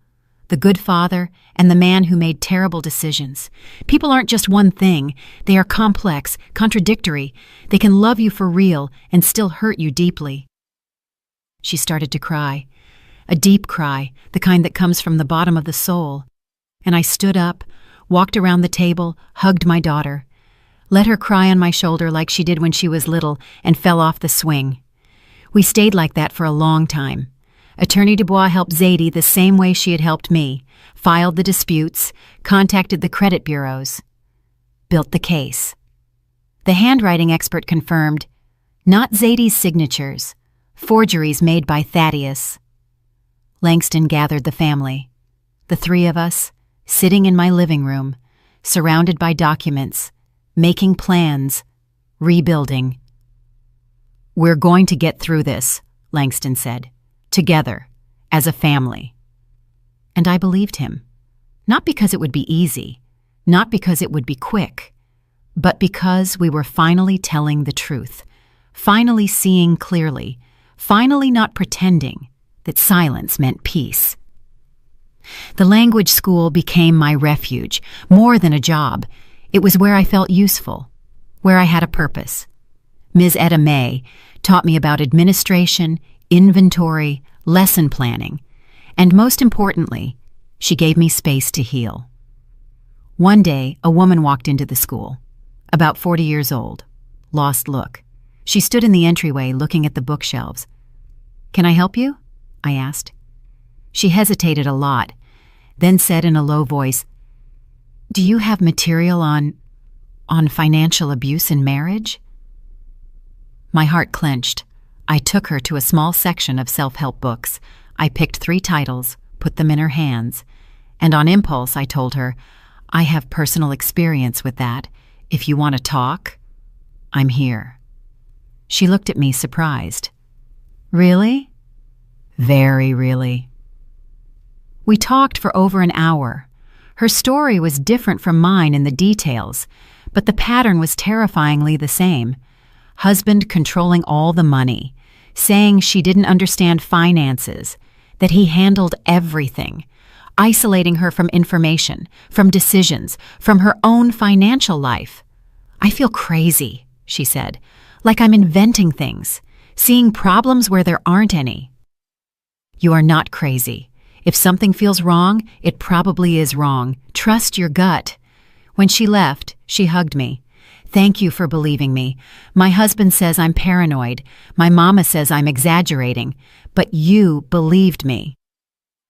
The good father and the man who made terrible decisions. People aren't just one thing. They are complex, contradictory. They can love you for real and still hurt you deeply. She started to cry. A deep cry, the kind that comes from the bottom of the soul. And I stood up, walked around the table, hugged my daughter. Let her cry on my shoulder like she did when she was little and fell off the swing. We stayed like that for a long time. Attorney Dubois helped Zadie the same way she had helped me, filed the disputes, contacted the credit bureaus, built the case. The handwriting expert confirmed, not Zadie's signatures, forgeries made by Thaddeus. Langston gathered the family, the 3 of us, sitting in my living room, surrounded by documents, making plans, rebuilding. We're going to get through this, Langston said, together, as a family. And I believed him, not because it would be easy, not because it would be quick, but because we were finally telling the truth, finally seeing clearly, finally not pretending that silence meant peace. The language school became my refuge, more than a job. It was where I felt useful, where I had a purpose. Ms. Etta May taught me about administration, inventory, lesson planning, and most importantly, she gave me space to heal. One day, a woman walked into the school, about 40 years old, lost look. She stood in the entryway looking at the bookshelves. "Can I help you?" I asked. She hesitated a lot, then said in a low voice, Do you have material on financial abuse in marriage? My heart clenched. I took her to a small section of self-help books. I picked 3 titles, put them in her hands, and on impulse I told her, I have personal experience with that. If you want to talk, I'm here. She looked at me surprised. Really? Very really. We talked for over an hour. Her story was different from mine in the details, but the pattern was terrifyingly the same. Husband controlling all the money, saying she didn't understand finances, that he handled everything, isolating her from information, from decisions, from her own financial life. I feel crazy, she said, like I'm inventing things, seeing problems where there aren't any. You are not crazy. If something feels wrong, it probably is wrong. Trust your gut. When she left, she hugged me. Thank you for believing me. My husband says I'm paranoid. My mama says I'm exaggerating. But you believed me.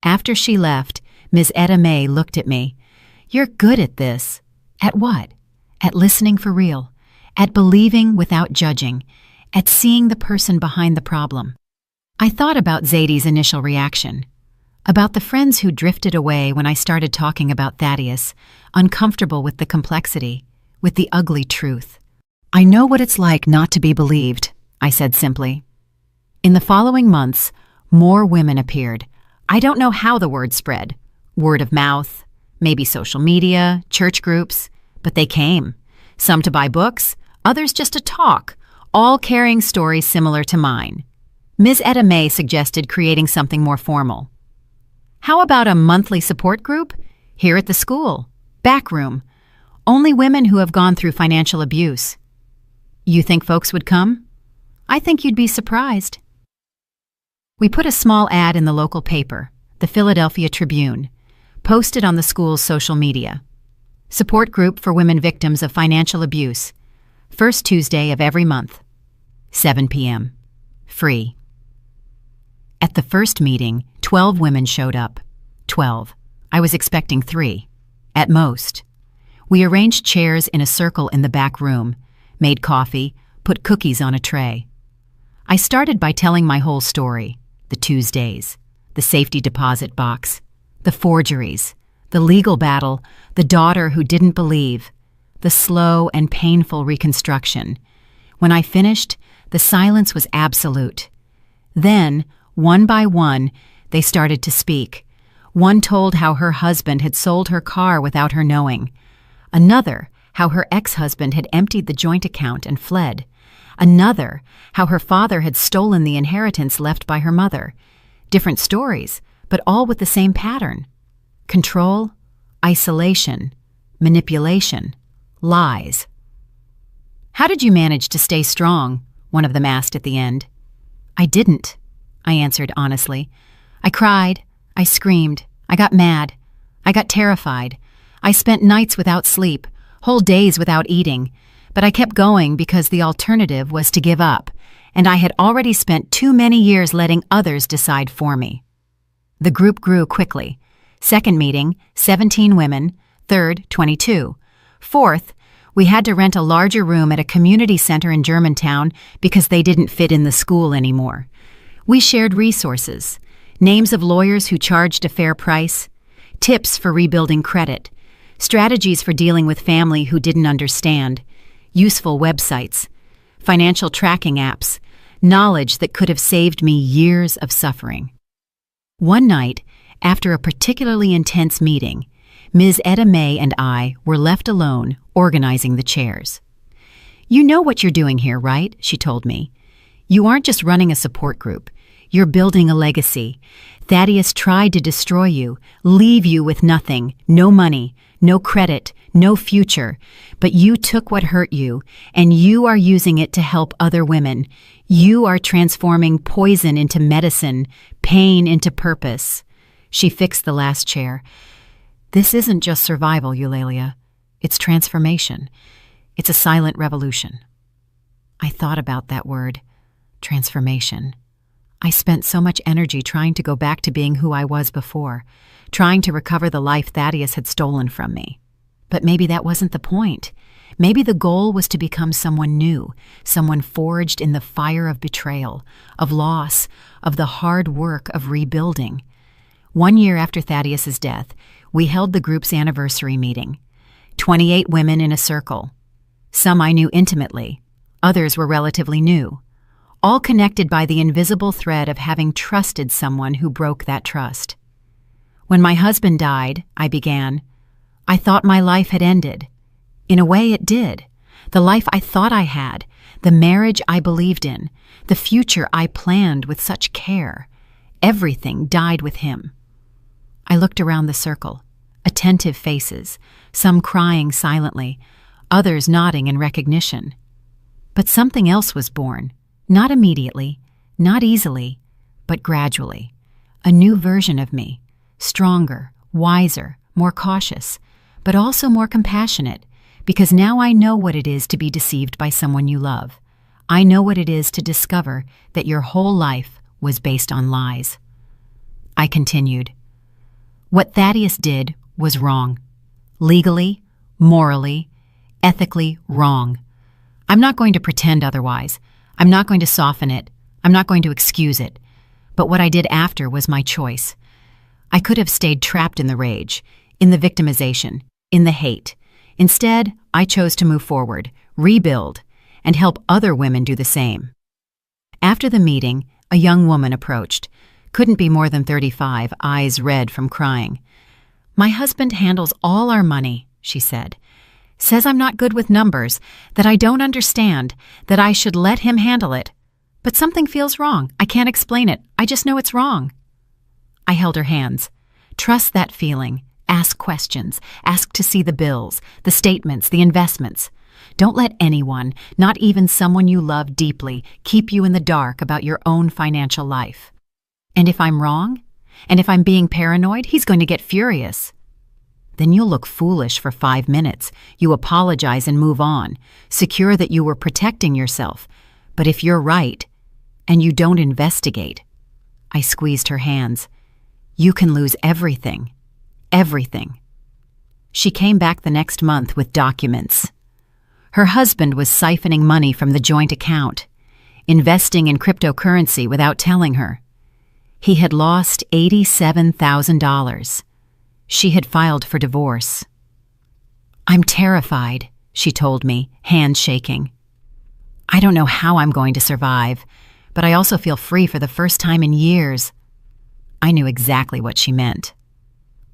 After she left, Ms. Etta May looked at me. You're good at this. At what? At listening for real. At believing without judging. At seeing the person behind the problem. I thought about Zadie's initial reaction. About the friends who drifted away when I started talking about Thaddeus, uncomfortable with the complexity, with the ugly truth. I know what it's like not to be believed, I said simply. In the following months, more women appeared. I don't know how the word spread. Word of mouth, maybe social media, church groups, but they came. Some to buy books, others just to talk, all carrying stories similar to mine. Ms. Etta May suggested creating something more formal. How about a monthly support group? Here at the school. Back room. Only women who have gone through financial abuse. You think folks would come? I think you'd be surprised. We put a small ad in the local paper, the Philadelphia Tribune, posted on the school's social media. Support group for women victims of financial abuse. First Tuesday of every month. 7 p.m. Free. At the first meeting, 12 women showed up. 12. I was expecting 3. At most. We arranged chairs in a circle in the back room, made coffee, put cookies on a tray. I started by telling my whole story. The Tuesdays, the safety deposit box, the forgeries, the legal battle, the daughter who didn't believe, the slow and painful reconstruction. When I finished, the silence was absolute. Then, one by one, they started to speak. One told how her husband had sold her car without her knowing. Another, how her ex-husband had emptied the joint account and fled. Another, how her father had stolen the inheritance left by her mother. Different stories, but all with the same pattern. Control, isolation, manipulation, lies. How did you manage to stay strong? One of them asked at the end. I didn't, I answered honestly. I cried, I screamed, I got mad, I got terrified. I spent nights without sleep, whole days without eating, but I kept going because the alternative was to give up, and I had already spent too many years letting others decide for me. The group grew quickly. Second meeting, 17 women. Third, 22. Fourth, we had to rent a larger room at a community center in Germantown because they didn't fit in the school anymore. We shared resources, names of lawyers who charged a fair price, tips for rebuilding credit, strategies for dealing with family who didn't understand, useful websites, financial tracking apps, knowledge that could have saved me years of suffering. One night, after a particularly intense meeting, Ms. Etta May and I were left alone organizing the chairs. You know what you're doing here, right? She told me. You aren't just running a support group. You're building a legacy. Thaddeus tried to destroy you, leave you with nothing, no money, no credit, no future. But you took what hurt you, and you are using it to help other women. You are transforming poison into medicine, pain into purpose. She fixed the last chair. This isn't just survival, Eulalia. It's transformation. It's a silent revolution. I thought about that word, transformation. I spent so much energy trying to go back to being who I was before, trying to recover the life Thaddeus had stolen from me. But maybe that wasn't the point. Maybe the goal was to become someone new, someone forged in the fire of betrayal, of loss, of the hard work of rebuilding. 1 year after Thaddeus's death, we held the group's anniversary meeting. 28 women in a circle. Some I knew intimately, others were relatively new, all connected by the invisible thread of having trusted someone who broke that trust. When my husband died, I began, I thought my life had ended. In a way, it did. The life I thought I had, the marriage I believed in, the future I planned with such care, everything died with him. I looked around the circle, attentive faces, some crying silently, others nodding in recognition. But something else was born, not immediately, not easily, but gradually. A new version of me, stronger, wiser, more cautious, but also more compassionate, because now I know what it is to be deceived by someone you love. I know what it is to discover that your whole life was based on lies. I continued. What Thaddeus did was wrong. Legally, morally, ethically wrong. I'm not going to pretend otherwise. I'm not going to soften it. I'm not going to excuse it. But what I did after was my choice. I could have stayed trapped in the rage, in the victimization, in the hate. Instead, I chose to move forward, rebuild, and help other women do the same. After the meeting, a young woman approached. Couldn't be more than 35, eyes red from crying. My husband handles all our money, she said. Says I'm not good with numbers, that I don't understand, that I should let him handle it. But something feels wrong. I can't explain it. I just know it's wrong. I held her hands. Trust that feeling. Ask questions. Ask to see the bills, the statements, the investments. Don't let anyone, not even someone you love deeply, keep you in the dark about your own financial life. And if I'm wrong, and if I'm being paranoid, he's going to get furious. Then you'll look foolish for 5 minutes. You apologize and move on, secure that you were protecting yourself. But if you're right, and you don't investigate, I squeezed her hands, you can lose everything. Everything. She came back the next month with documents. Her husband was siphoning money from the joint account, investing in cryptocurrency without telling her. He had lost $87,000. She had filed for divorce. I'm terrified, she told me, hands shaking. I don't know how I'm going to survive, but I also feel free for the first time in years. I knew exactly what she meant.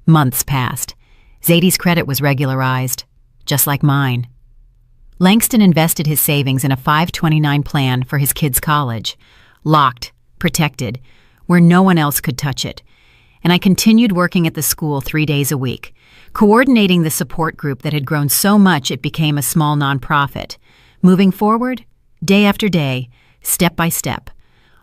Months passed. Zadie's credit was regularized, just like mine. Langston invested his savings in a 529 plan for his kids' college, locked, protected, where no one else could touch it. And I continued working at the school 3 days a week, coordinating the support group that had grown so much it became a small nonprofit, moving forward, day after day, step by step.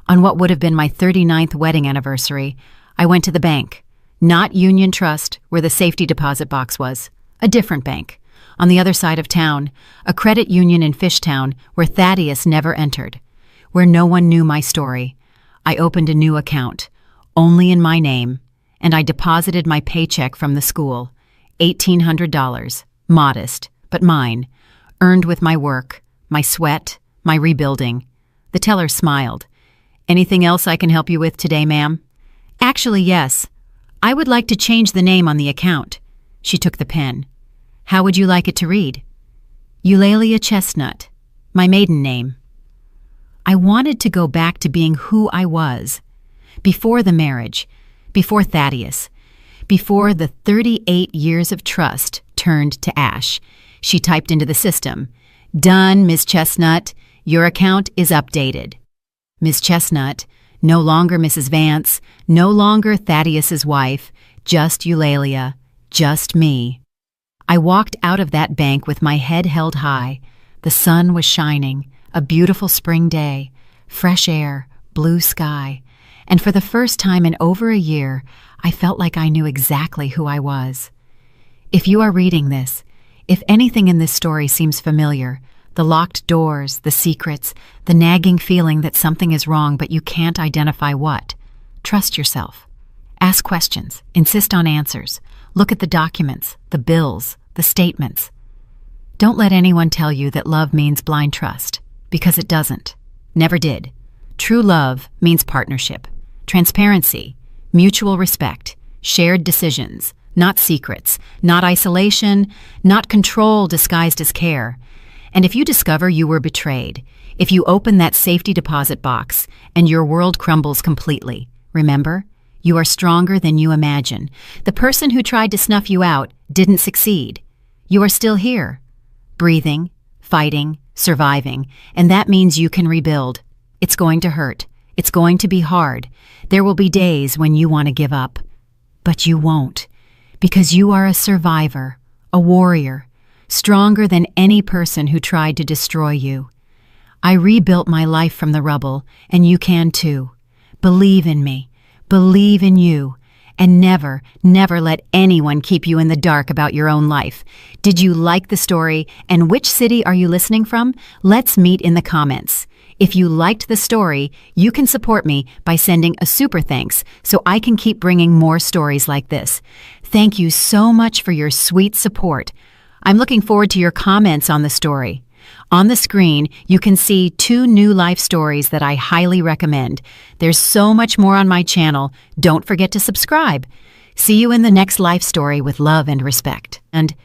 On what would have been my 39th wedding anniversary, I went to the bank. Not Union Trust, where the safety deposit box was. A different bank. On the other side of town, a credit union in Fishtown where Thaddeus never entered. Where no one knew my story. I opened a new account, only in my name, and I deposited my paycheck from the school. $1,800. Modest, but mine. Earned with my work, my sweat, my rebuilding. The teller smiled. Anything else I can help you with today, ma'am? Actually, yes. I would like to change the name on the account. She took the pen. How would you like it to read? Eulalia Chestnut, my maiden name. I wanted to go back to being who I was. Before the marriage, before Thaddeus, before the 38 years of trust turned to ash. She typed into the system, Done, Miss Chestnut. Your account is updated. Miss Chestnut, no longer Mrs. Vance, no longer Thaddeus's wife, just Eulalia, just me. I walked out of that bank with my head held high. The sun was shining, a beautiful spring day, fresh air, blue sky, and for the first time in over a year, I felt like I knew exactly who I was. If you are reading this, if anything in this story seems familiar, the locked doors, the secrets, the nagging feeling that something is wrong but you can't identify what. Trust yourself. Ask questions. Insist on answers. Look at the documents, the bills, the statements. Don't let anyone tell you that love means blind trust, because it doesn't. Never did. True love means partnership, transparency, mutual respect, shared decisions, not secrets, not isolation, not control disguised as care. And if you discover you were betrayed, if you open that safety deposit box and your world crumbles completely, remember, you are stronger than you imagine. The person who tried to snuff you out didn't succeed. You are still here, breathing, fighting, surviving, and that means you can rebuild. It's going to hurt. It's going to be hard. There will be days when you want to give up. But you won't, because you are a survivor, a warrior, stronger than any person who tried to destroy you. I rebuilt my life from the rubble, and you can too. Believe in me. Believe in you. And never, never let anyone keep you in the dark about your own life. Did you like the story? And which city are you listening from? Let's meet in the comments. If you liked the story, you can support me by sending a super thanks so I can keep bringing more stories like this. Thank you so much for your sweet support. I'm looking forward to your comments on the story. On the screen, you can see 2 new life stories that I highly recommend. There's so much more on my channel. Don't forget to subscribe. See you in the next life story with love and respect. And